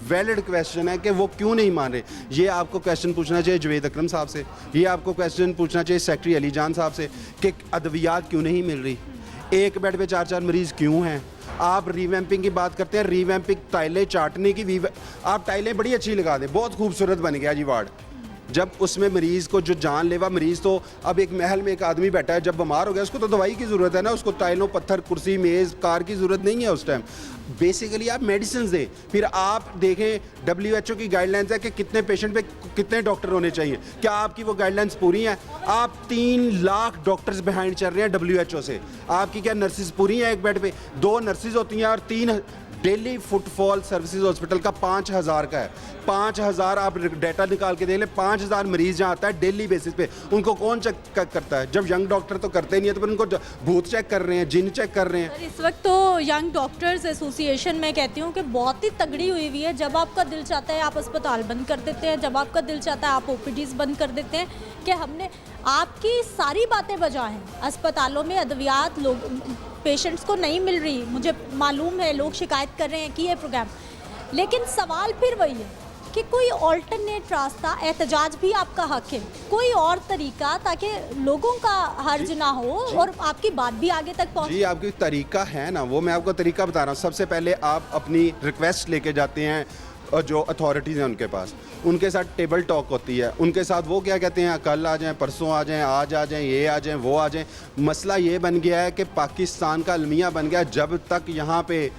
वैलिड क्वेश्चन है कि वो क्यों नहीं मान रहे। ये आपको क्वेश्चन पूछना चाहिए जवेद अकरम साहब से, ये आपको क्वेश्चन पूछना चाहिए सेक्रेटरी अली जान साहब से कि अद्वियात क्यों नहीं मिल रही, एक बेड पे 4-4 मरीज़ क्यों हैं। आप रीवैम्पिंग की बात करते हैं, रीवैम्पिंग टाइलें चाटने की, आप टाइलें बड़ी अच्छी लगा दें, बहुत खूबसूरत बन गया जी वार्ड। जब उसमें मरीज़ को जो जानलेवा मरीज़, तो अब एक महल में एक आदमी बैठा है, जब बीमार हो गया उसको तो दवाई की ज़रूरत है ना, उसको टाइलों, पत्थर, कुर्सी, मेज़, कार की ज़रूरत नहीं है उस टाइम। बेसिकली आप मेडिसिन दें। फिर आप देखें WHO की गाइडलाइंस है कि कितने पेशेंट पे कितने डॉक्टर होने चाहिए, क्या आपकी वो गाइडलाइंस पूरी हैं? आप 3 लाख डॉक्टर्स बिहाइंड चल रहे हैं WHO से। आपकी क्या नर्सिस पूरी हैं? एक बेड पे 2 नर्सिस होती हैं और 3 डेली फुटफॉल सर्विसेज हॉस्पिटल का 5000 का है। 5000 आप डाटा निकाल के देख लें, 5000 मरीज जहाँ आता है डेली बेसिस पे, उनको कौन चेक करता है? जब यंग डॉक्टर तो करते नहीं है तो फिर उनको भूत चेक कर रहे हैं, जिन चेक कर रहे हैं। सर, इस वक्त तो यंग डॉक्टर्स एसोसिएशन में कहती हूँ कि बहुत ही तगड़ी हुई हुई है। जब आपका दिल चाहता है आप अस्पताल बंद कर देते हैं, जब आपका दिल चाहता है आप OPDs बंद कर देते हैं। कि हमने आपकी सारी बातें बजा हैं, अस्पतालों में अद्वियात पेशेंट्स को नहीं मिल रही, मुझे मालूम है, लोग शिकायत कर रहे हैं कि ये प्रोग्राम, लेकिन सवाल फिर वही है कि कोई ऑल्टरनेट रास्ता, एहतजाज भी आपका हक है, कोई और तरीका ताकि लोगों का हर्ज ना हो और आपकी बात भी आगे तक पहुंचे। जी, आपकी तरीका है ना, वो मैं आपको तरीका बता रहा हूँ। सबसे पहले आप अपनी रिक्वेस्ट लेके जाते हैं और जो अथॉरिटीज़ हैं उनके पास, उनके साथ टेबल टॉक होती है, उनके साथ वो क्या कहते हैं, कल आ जाएं, परसों आ जाएं, आज आ जाएं, ये आ जाएं, वो आ जाएं। मसला ये बन गया है कि पाकिस्तान का अलमिया बन गया, जब तक यहाँ पे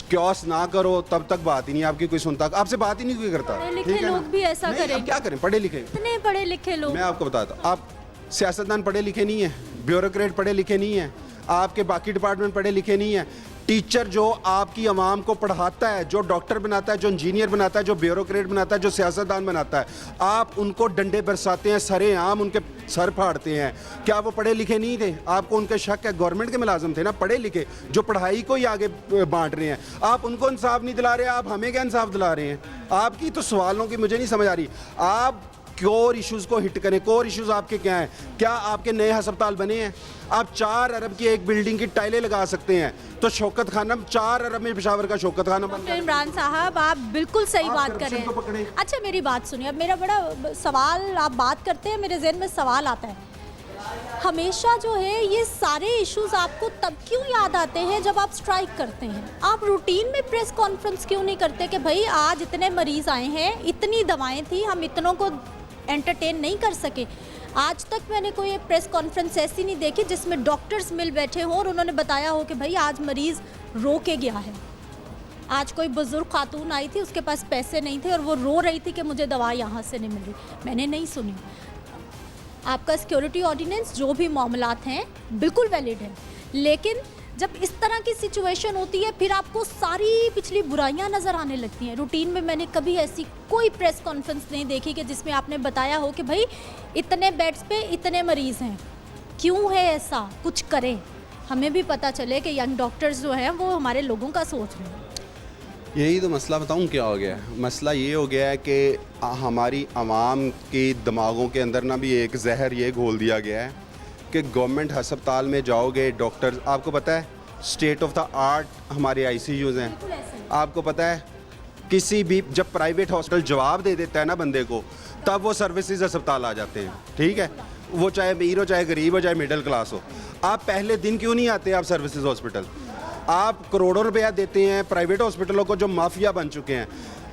क्योस ना करो तब तक बात ही नहीं आपकी कोई सुनता, आपसे बात ही नहीं कोई करता। पढ़े लिखे लोग भी ऐसा करें, अब क्या करें? पढ़े लिखे, इतने पढ़े लिखे लोग, मैं आपको बताता हूँ, आप सियासतदान पढ़े लिखे नहीं हैं, ब्यूरोक्रेट पढ़े लिखे नहीं हैं, आपके बाकी डिपार्टमेंट पढ़े लिखे नहीं हैं, टीचर जो आपकी आवाम को पढ़ाता है, जो डॉक्टर बनाता है, जो इंजीनियर बनाता है, जो ब्यूरोक्रेट बनाता है, जो सियासतदान बनाता है, आप उनको डंडे बरसाते हैं, सरेआम उनके सर फाड़ते हैं। क्या वो पढ़े लिखे नहीं थे? आपको उनके शक है? गवर्नमेंट के मुलाजिम थे ना, पढ़े लिखे, जो पढ़ाई को ही आगे बांट रहे हैं। आप उनको इंसाफ नहीं दिला रहे, आप हमें क्या इंसाफ दिला रहे हैं? आपकी तो सवालों की मुझे नहीं समझ आ रही। आप कोर इश्यूज़ को हिट करें। कोर इश्यूज़ आपके क्या हैं? क्या आपके नए हस्पताल बने हैं? आप 4 अरब की एक बिल्डिंग की टाइलें लगा सकते हैं, तो शौकत खाना 4 अरब में पेशावर का शौकत खाना बन डॉक्टर इमरान साहब, आप बिल्कुल सही बात कर रहे हैं। अच्छा, मेरी बात सुनिए। अब मेरा बड़ा सवाल, आप बात करते हैं, मेरे जहन में सवाल आता है। हमेशा जो है ये सारे इश्यूज आपको तब क्यों याद आते हैं जब आप स्ट्राइक करते हैं? आप रूटीन में प्रेस कॉन्फ्रेंस क्यों नहीं करते कि भाई आज इतने मरीज आए हैं, इतनी दवाएं थी, हम इतनों को एंटरटेन नहीं कर सके? आज तक मैंने कोई प्रेस कॉन्फ्रेंस ऐसी नहीं देखी जिसमें डॉक्टर्स मिल बैठे हों और उन्होंने बताया हो कि भाई आज मरीज़ रो के गया है। आज कोई बुजुर्ग खातून आई थी, उसके पास पैसे नहीं थे और वो रो रही थी कि मुझे दवा यहाँ से नहीं मिल रही। मैंने नहीं सुनी। आपका सिक्योरिटी ऑर्डिनेंस, जो भी मामलात हैं, बिल्कुल वैलिड है, लेकिन जब इस तरह की सिचुएशन होती है फिर आपको सारी पिछली बुराइयां नज़र आने लगती हैं। रूटीन में मैंने कभी ऐसी कोई प्रेस कॉन्फ्रेंस नहीं देखी कि जिसमें आपने बताया हो कि भाई इतने बेड्स पे इतने मरीज़ हैं। क्यों है ऐसा? कुछ करें, हमें भी पता चले कि यंग डॉक्टर्स जो हैं वो हमारे लोगों का सोच रहे हैं। यही तो मसला बताऊं क्या हो गया है। मसला ये हो गया है कि हमारी आवाम के दिमागों के अंदर ना भी एक जहर ये घोल दिया गया है कि गवर्नमेंट हस्पताल में जाओगे, डॉक्टर, आपको पता है स्टेट ऑफ द आर्ट हमारे आईसीयूज़ हैं। आपको पता है किसी भी, जब प्राइवेट हॉस्पिटल जवाब दे देता है ना बंदे को, तब वो सर्विसेज अस्पताल आ जाते हैं। ठीक है, वो चाहे अमीर हो, चाहे गरीब हो, चाहे मिडिल क्लास हो। आप पहले दिन क्यों नहीं आते आप सर्विसेज हॉस्पिटल? आप करोड़ों रुपया देते हैं प्राइवेट हॉस्पिटलों को जो माफिया बन चुके हैं।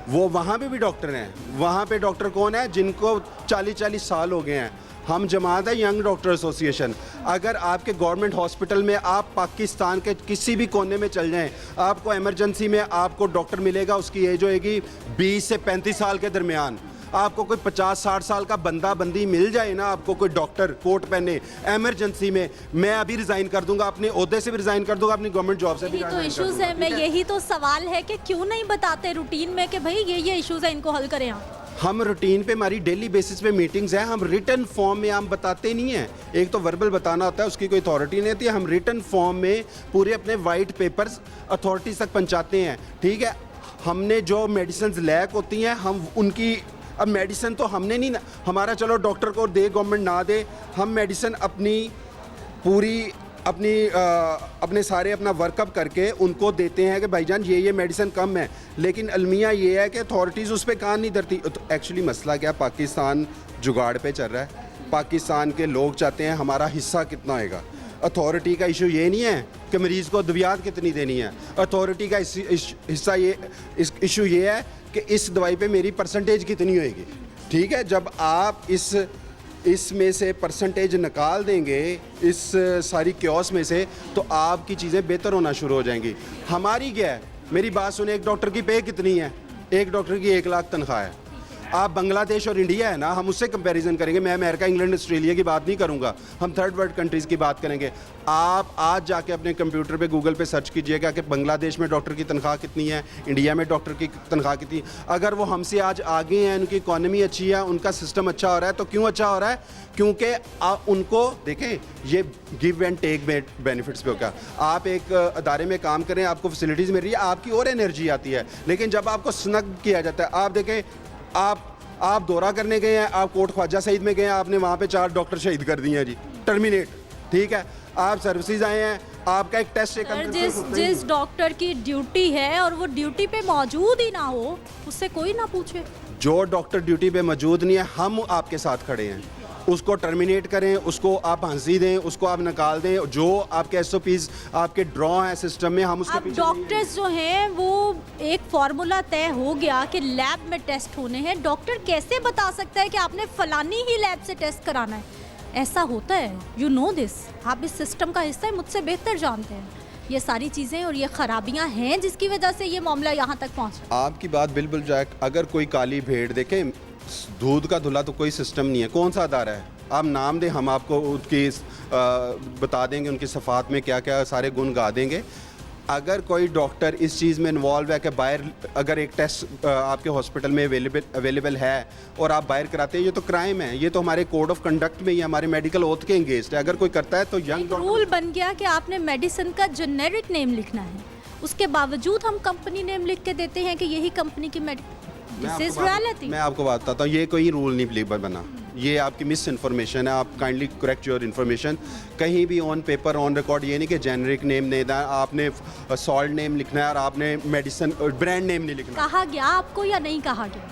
वो वहाँ पे भी डॉक्टर हैं। वहाँ पे डॉक्टर कौन है? जिनको 40-40 साल हो गए हैं। हम जमात है यंग डॉक्टर एसोसिएशन। अगर आपके गवर्नमेंट हॉस्पिटल में आप पाकिस्तान के किसी भी कोने में चल जाएं, आपको इमरजेंसी में आपको डॉक्टर मिलेगा, उसकी एज होएगी 20 से 35 साल के दरमियान। आपको कोई 50-60 साल का बंदा बंदी मिल जाए ना, आपको कोई डॉक्टर कोट पहने इमरजेंसी में, मैं अभी रिज़ाइन कर दूंगा, अपने ओहदे से भी रिज़ाइन कर दूंगा, अपनी गवर्नमेंट जॉब से भी। यही तो इश्यूज़ है। मैं यही तो सवाल है कि क्यों नहीं बताते रूटीन में कि भाई ये इश्यूज़ है, इनको हल करें आप। हम रूटीन पे, हमारी डेली बेसिस पे मीटिंग्स हैं, हम रिटन फॉर्म में हम बताते नहीं हैं। एक तो वर्बल बताना होता है, उसकी कोई अथॉरिटी नहीं होती है। हम रिटन फॉर्म में पूरे अपने वाइट पेपर्स अथॉरिटीज़ तक पहुंचाते हैं। ठीक है, हमने जो मेडिसिन लैक होती हैं हम उनकी, अब मेडिसिन तो हमने नहीं, हमारा चलो डॉक्टर को दे गवर्नमेंट ना दे, हम मेडिसिन अपनी पूरी अपने सारे अपना वर्कअप करके उनको देते हैं कि भाईजान ये मेडिसिन कम है। लेकिन अलमिया ये है कि अथॉरिटीज़ उस पर कान नहीं धरती। तो एक्चुअली मसला क्या, पाकिस्तान जुगाड़ पे चल रहा है। पाकिस्तान के लोग चाहते हैं हमारा हिस्सा कितना होएगा। अथॉरिटी का इशू ये नहीं है कि मरीज़ को दवाइयाँ कितनी देनी है। अथॉरिटी का हिस्सा इशू ये है कि इस दवाई पे मेरी परसेंटेज कितनी होएगी। ठीक है, जब आप इसमें से परसेंटेज निकाल देंगे, इस सारी क्योस में से, तो आपकी चीज़ें बेहतर होना शुरू हो जाएंगी। हमारी क्या है, मेरी बात सुने, एक डॉक्टर की पे कितनी है? एक डॉक्टर की 1 लाख तनख्वाह है। आप बांग्लादेश और इंडिया है ना, हम उससे कंपैरिजन करेंगे। मैं अमेरिका, इंग्लैंड, ऑस्ट्रेलिया की बात नहीं करूंगा, हम थर्ड वर्ल्ड कंट्रीज़ की बात करेंगे। आप आज जाके अपने कंप्यूटर पे, गूगल पे सर्च कीजिएगा कि बांग्लादेश में डॉक्टर की तनख्वाह कितनी है, इंडिया में डॉक्टर की तनख्वाह कितनी। अगर वो हमसे आज आगे हैं, उनकी इकॉनमी अच्छी है, उनका सिस्टम अच्छा हो रहा है, तो क्यों अच्छा हो रहा है? क्योंकि उनको देखें, ये गिव एंड टेक बेनिफिट्स पे होगा। आप एक अदारे में काम करें, आपको फैसिलिटीज़ मिल रही है, आपकी और एनर्जी आती है। लेकिन जब आपको स्नग किया जाता है, आप देखें, आप दौरा करने गए हैं, आप कोट ख्वाजा शहीद में गए हैं, आपने वहाँ पे 4 डॉक्टर शहीद कर दिए हैं जी, टर्मिनेट। ठीक है, आप सर्विसेज आए हैं, आपका एक टेस्ट जिस डॉक्टर की ड्यूटी है और वो ड्यूटी पे मौजूद ही ना हो, उससे कोई ना पूछे। जो डॉक्टर ड्यूटी पे मौजूद नहीं है, हम आपके साथ खड़े हैं। उसको टर्मिनेट करें, उसको आप फांसी दें, उसको आप निकाल दें। जो आपके SOPs आपके ड्रॉ हैं सिस्टम में, हम उसके पीछे। डॉक्टर्स जो हैं वो एक फार्मूला तय हो गया कि लैब में टेस्ट होने हैं। डॉक्टर कैसे बता सकता है कि आपने फलानी ही लैब से टेस्ट कराना है? ऐसा होता है, यू नो दिस, आप इस सिस्टम का हिस्सा है, मुझसे बेहतर जानते हैं। ये सारी चीज़ें और ये खराबियां हैं जिसकी वजह से ये मामला यहाँ तक पहुँचा। आपकी बात बिल्कुल जाए। अगर कोई काली भेड़ देखें, दूध का धुला तो कोई सिस्टम नहीं है। कौन सा अदारा है? आप नाम दें, हम आपको उसकी बता देंगे, उनकी सफ़ात में क्या क्या सारे गुण गा देंगे। अगर कोई डॉक्टर इस चीज़ में इन्वॉल्व है कि बाहर अगर एक टेस्ट आपके हॉस्पिटल में अवेलेबल है और आप बाहर कराते हैं, ये तो क्राइम है। ये तो हमारे कोड ऑफ कंडक्ट में ही हमारे मेडिकल ओथ के एंगेस्ट है। अगर कोई करता है तो यंग रूल बन गया कि आपने मेडिसिन का जेनेरिक नेम लिखना है, उसके बावजूद हम कंपनी नेम लिख के देते हैं कि यही कंपनी की दिस इज रियलिटी। मैं आपको बात बताता हूँ, ये कोई रूल नहीं बना, ये आपकी मिस इन्फॉर्मेशन है। आप काइंडली करेक्ट योर इन्फॉर्मेशन। कहीं भी ऑन पेपर ऑन रिकॉर्ड ये नहीं कि जेनरिक नेम नहीं देना, आपने सॉल्ट नेम लिखना है और आपने मेडिसिन ब्रांड नेम नहीं लिखना। कहा गया आपको या नहीं कहा गया?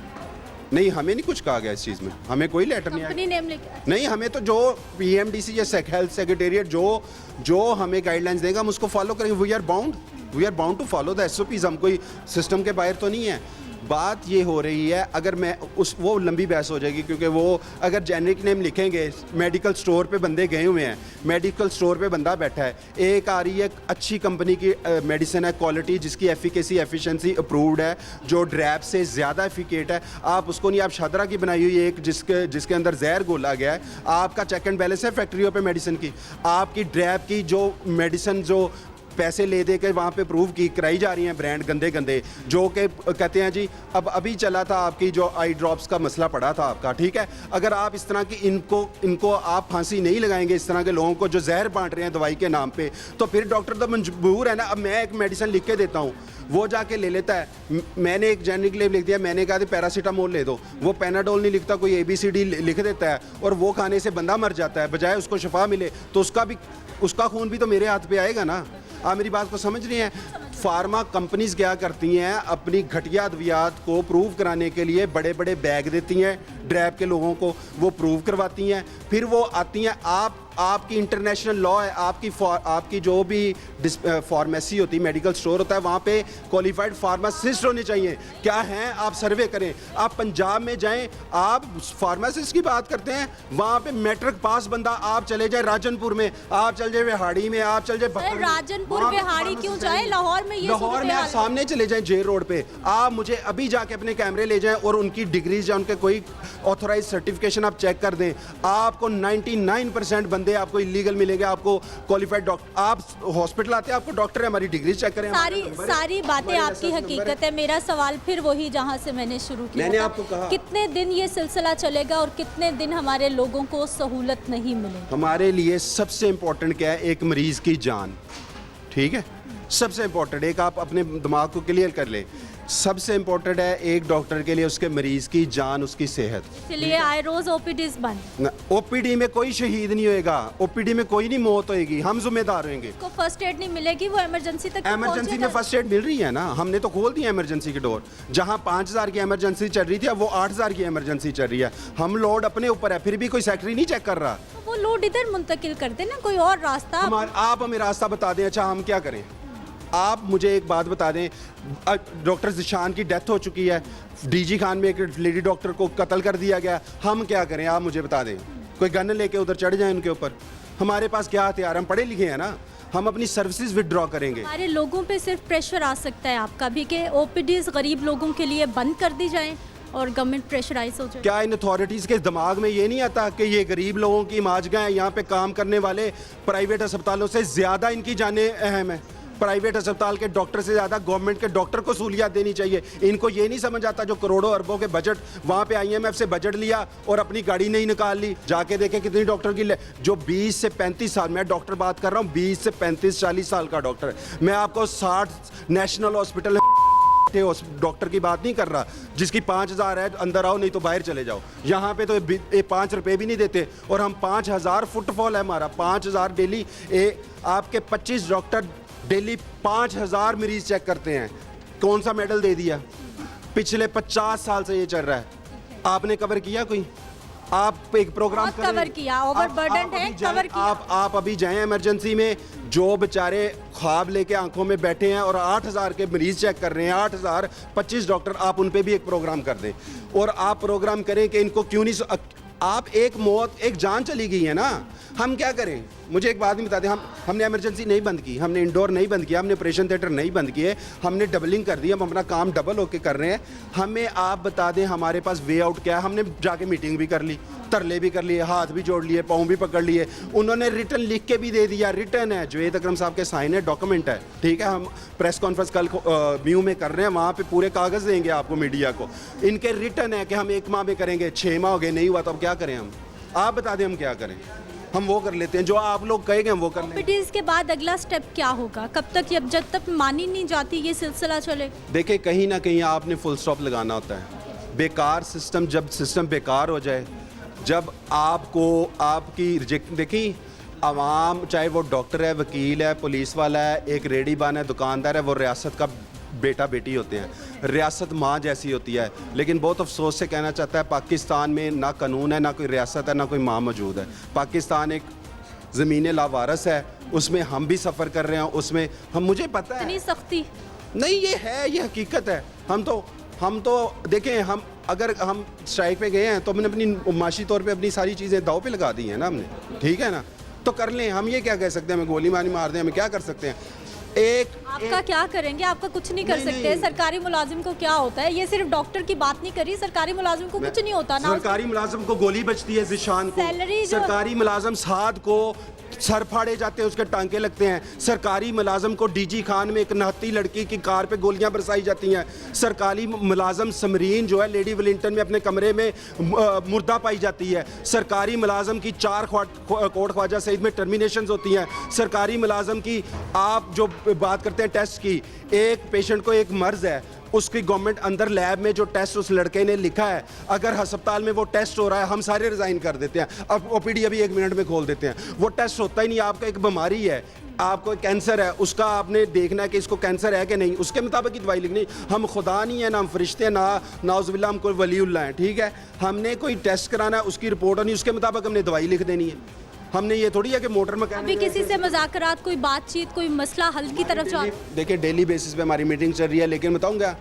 नहीं, हमें नहीं कुछ कहा गया इस चीज़ में, हमें कोई लेटर नहीं आया। कंपनी नेम लिख नहीं, हमें तो जो पीएमडीसी या हेल्थ सेक्रेटेरिएट जो हमें गाइडलाइंस देगा हम उसको फॉलो करेंगे। We are bound to follow the SOPs. हम कोई सिस्टम के बाहर तो नहीं है। बात ये हो रही है, अगर मैं वो लंबी बहस हो जाएगी, क्योंकि वो अगर जेनरिक नेम लिखेंगे, मेडिकल स्टोर पे बंदे गए हुए हैं, मेडिकल स्टोर पे बंदा बैठा है, एक आ रही है अच्छी कंपनी की मेडिसिन है, क्वालिटी जिसकी एफिकेसी एफिशिएंसी अप्रूव्ड है, जो ड्रैप से ज़्यादा एफिकेट है, आप उसको नहीं, आप शादरा की बनाई हुई एक जिसके अंदर जहर घोला गया है, आपका चेक एंड बैलेंस है फैक्ट्रियों पे मेडिसिन की, आपकी ड्रैप की जो मेडिसिन जो पैसे ले दे के वहाँ पे प्रूव की कराई जा रही हैं ब्रांड गंदे जो कि कहते हैं जी। अब अभी चला था आपकी जो आई ड्रॉप्स का मसला पड़ा था आपका, ठीक है। अगर आप इस तरह की इनको आप फांसी नहीं लगाएंगे, इस तरह के लोगों को जो जहर बांट रहे हैं दवाई के नाम पे, तो फिर डॉक्टर तो मजबूर है ना। अब मैं एक मेडिसिन लिख के देता हूँ, वो जाके ले लेता है। मैंने एक जेनरिक नेम लिख दिया, मैंने कहा पैरासीटामोल ले दो, वो पेनाडोल नहीं लिखता, कोई ABCD लिख देता है और वो खाने से बंदा मर जाता है, बजाय उसको शफा मिले। तो उसका खून भी तो मेरे हाथ पे आएगा ना। आप मेरी बात को समझ रही हैं? फार्मा कंपनीज क्या करती हैं, अपनी घटिया अद्वियात को प्रूव कराने के लिए बड़े बड़े बैग देती हैं ड्रैप के लोगों को, वो प्रूव करवाती हैं, फिर वो आती हैं। आपकी इंटरनेशनल लॉ है, आपकी जो भी फार्मेसी होती है, मेडिकल स्टोर होता है, वहाँ पे क्वालिफाइड फार्मासिस्ट होने चाहिए। क्या हैं? आप सर्वे करें, आप पंजाब में जाएं, आप फार्मासिस्ट की बात करते हैं, वहाँ पे मैट्रिक पास बंदा, आप चले जाए राजनपुर में, आप चल जाए विहाड़ी में, आप चल जाए राजनपुर विहाड़ी क्यों जाए? लाहौर में लाहौर में आप सामने चले जाएं जेल रोड पे, आप मुझे अभी जाके अपने कैमरे ले जाएं और उनकी डिग्रीज या उनके कोई ऑथोराइज सर्टिफिकेशन आप चेक कर दें, आपको 99% बंदे आपको इलीगल मिलेंगे, आपको क्वालिफाइड डॉक्टर। आप हॉस्पिटल आते हैं, आपको डॉक्टर है, हमारी डिग्री चेक करें। सारी बातें आपकी हकीकत है। मेरा सवाल फिर वही जहां से मैंने शुरू किया, मैंने आपको कहा कितने दिन ये सिलसिला चलेगा और कितने दिन हमारे लोगों को सहूलत नहीं मिलेगी? हमारे लिए सबसे इम्पोर्टेंट क्या है? एक मरीज की जान, ठीक है, सबसे इम्पोर्टेंट। एक आप अपने दिमाग को क्लियर कर लें, सबसे इम्पोर्टेंट है एक डॉक्टर के लिए उसके मरीज की जान, उसकी सेहत। इसलिए आए रोज ओपीडीज बंद। ओपीडी में कोई शहीद नहीं होएगा, ओपीडी में कोई नहीं मौत होएगी, हम जिम्मेदार होंगे। को फर्स्ट एड नहीं मिलेगी, वो इमरजेंसी तक इमरजेंसी में फर्स्ट एड मिल रही है ना, हमने तो खोल दिया इमरजेंसी के डोर। जहां 5000 की इमरजेंसी चल रही थी, अब वो 8000 की इमरजेंसी चल रही है। हम लोड अपने ऊपर है, फिर भी कोई सेक्रेटरी नहीं चेक कर रहा। वो लोड इधर मुंतकिल कर दे ना, कोई और रास्ता। आप हमें रास्ता बता दें। अच्छा, हम क्या करें? आप मुझे एक बात बता दें, डॉक्टर जिशान की डेथ हो चुकी है, डीजी खान में एक लेडी डॉक्टर को कत्ल कर दिया गया, हम क्या करें? आप मुझे बता दें। कोई गन लेके उधर चढ़ जाए उनके ऊपर? हमारे पास क्या हथियार? हम पढ़े लिखे हैं ना, हम अपनी सर्विसेज विदड्रॉ करेंगे। हमारे लोगों पे सिर्फ प्रेशर आ सकता है आपका भी कि ओपीडीज गरीब लोगों के लिए बंद कर दी जाए और गवर्नमेंट प्रेशराइज हो जाए। क्या इन अथॉरिटीज़ के दिमाग में ये नहीं आता कि ये गरीब लोगों की माजगा है, यहाँ पे काम करने वाले प्राइवेट अस्पतालों से ज़्यादा इनकी जानें अहम है। प्राइवेट अस्पताल के डॉक्टर से ज़्यादा गवर्नमेंट के डॉक्टर को सहूलियत देनी चाहिए। इनको ये नहीं समझ आता, जो करोड़ों अरबों के बजट वहाँ पे IMF से बजट लिया और अपनी गाड़ी नहीं निकाल ली। जाके देखें कितनी डॉक्टर की जो 20 से 35 साल, मैं डॉक्टर बात कर रहा हूँ, 20 से 35-40 साल का डॉक्टर। मैं आपको 60 नेशनल हॉस्पिटल डॉक्टर की बात नहीं कर रहा, जिसकी 5000 है, अंदर आओ नहीं तो बाहर चले जाओ। यहाँ पे तो 5 रुपए भी नहीं देते और हम 5000 फुटफॉल है हमारा, 5000 डेली। आपके 25 डॉक्टर डेली 5000 मरीज चेक करते हैं। कौन सा मेडल दे दिया? पिछले 50 साल से ये चल रहा है। आपने कवर किया कोई? आप एक प्रोग्राम कवर किया, ओवरबर्डन है, कवर किया। आप अभी जाएं इमरजेंसी में, जो बेचारे ख्वाब लेके आंखों में बैठे हैं और 8000 के मरीज चेक कर रहे हैं, 8000 25 डॉक्टर, आप उन पे भी एक प्रोग्राम कर दें। और आप प्रोग्राम करें कि इनको क्यों नहीं, आप एक मौत, एक जान चली गई है ना, हम क्या करें? मुझे एक बात नहीं बता दें, हमने इमरजेंसी नहीं बंद की, हमने इंडोर नहीं बंद किया, हमने ऑपरेशन थिएटर नहीं बंद किए, हमने डबलिंग कर दी, हम अपना काम डबल होके कर रहे हैं। हमें आप बता दें हमारे पास वे आउट क्या है? हमने जाके मीटिंग भी कर ली, तरले भी कर लिए, हाथ भी जोड़ लिए, पाँव भी पकड़ लिए, उन्होंने रिटर्न लिख के भी दे दिया, रिटर्न है, जुवेद अकरम साहब के साइन है, डॉक्यूमेंट है, ठीक है। हम प्रेस कॉन्फ्रेंस कल म्यू में कर रहे हैं, वहाँ पे पूरे कागज़ देंगे आपको मीडिया को, इनके रिटर्न है कि हम 1 माह में करेंगे, 6 माह हो गए नहीं हुआ, तो अब क्या करें हम? आप बता दें हम क्या करें? हम वो कर लेते हैं जो आप लोग कहेंगे, हम वो कर लेंगे। ओपीडीज के बाद अगला स्टेप क्या होगा? कब तक, जब तक मानी नहीं जाती ये सिलसिला चले? देखिए, कहीं ना कहीं आपने फुल स्टॉप लगाना होता है। बेकार सिस्टम, जब सिस्टम बेकार हो जाए, जब आपको आपकी देखिए, आवाम चाहे वो डॉक्टर है, वकील है, पुलिस वाला है, एक रेडी बान है, दुकानदार है, वो रियासत का बेटा बेटी होते हैं, रियासत माँ जैसी होती है। लेकिन बहुत अफसोस से कहना चाहता है, पाकिस्तान में ना कानून है, ना कोई रियासत है, ना कोई माँ मौजूद है। पाकिस्तान एक ज़मीन लावारस है, उसमें हम भी सफ़र कर रहे हैं, उसमें हम, मुझे पता है इतनी सख्ती नहीं, ये है, ये हकीकत है। हम तो देखें, हम अगर हम स्ट्राइक पे गए हैं तो हमने अपनी माशी तौर पे अपनी सारी चीज़ें दाव पे लगा दी हैं ना हमने, ठीक है ना, तो कर लें। हम ये क्या कह सकते हैं? हमें गोली मार दें, हमें क्या कर सकते हैं? आपका क्या करेंगे? आपका कुछ नहीं कर सकते। सरकारी मुलाजिम को क्या होता है? ये सिर्फ डॉक्टर की बात नहीं करी, सरकारी मुलाजिम को कुछ नहीं होता ना। सरकारी मुलाजिम को गोली बचती है, जिशान को, सैलरी सरकारी मुलाजिम साद को सर फाड़े जाते हैं, उसके टांके लगते हैं। सरकारी मुलाजिम को डीजी खान में एक 69 लड़की की कार पे गोलियां बरसाई जाती हैं। सरकारी मुलाजिम समरीन जो है लेडी विलिंगटन में अपने कमरे में मुर्दा पाई जाती है। सरकारी मुलाजिम की 4 कोट ख्वाजा सईद में टर्मिनेशंस होती हैं। सरकारी मुलाजिम की, आप जो बात करते हैं टेस्ट की, एक पेशेंट को एक मर्ज़ है, उसकी गवर्नमेंट अंदर लैब में जो टेस्ट उस लड़के ने लिखा है, अगर अस्पताल में वो टेस्ट हो रहा है, हम सारे रिज़ाइन कर देते हैं, अब ओपीडी अभी 1 मिनट में खोल देते हैं। वो टेस्ट होता ही नहीं। आपका एक बीमारी है, आपको कैंसर है, उसका आपने देखना है कि इसको कैंसर है कि नहीं, उसके मुताबिक ही दवाई लिखनी। हम खुदा नहीं है, ना हम फरिश्ते हैं, ना नाउज़ुबिल्लाह हम कोई वलीउल्लाह हैं, ठीक है। हमने कोई टेस्ट कराना है, उसकी रिपोर्ट होनी, उसके मुताबिक हमने दवाई लिख देनी है। हमने ये थोड़ी है कि मोटर मैकेनिक अभी किसी से मुज़ाकरात, कोई बातचीत, कोई मसला हल की तरफ जा। देखिए, डेली बेसिस पे हमारी मीटिंग चल रही है, लेकिन बताऊंगा,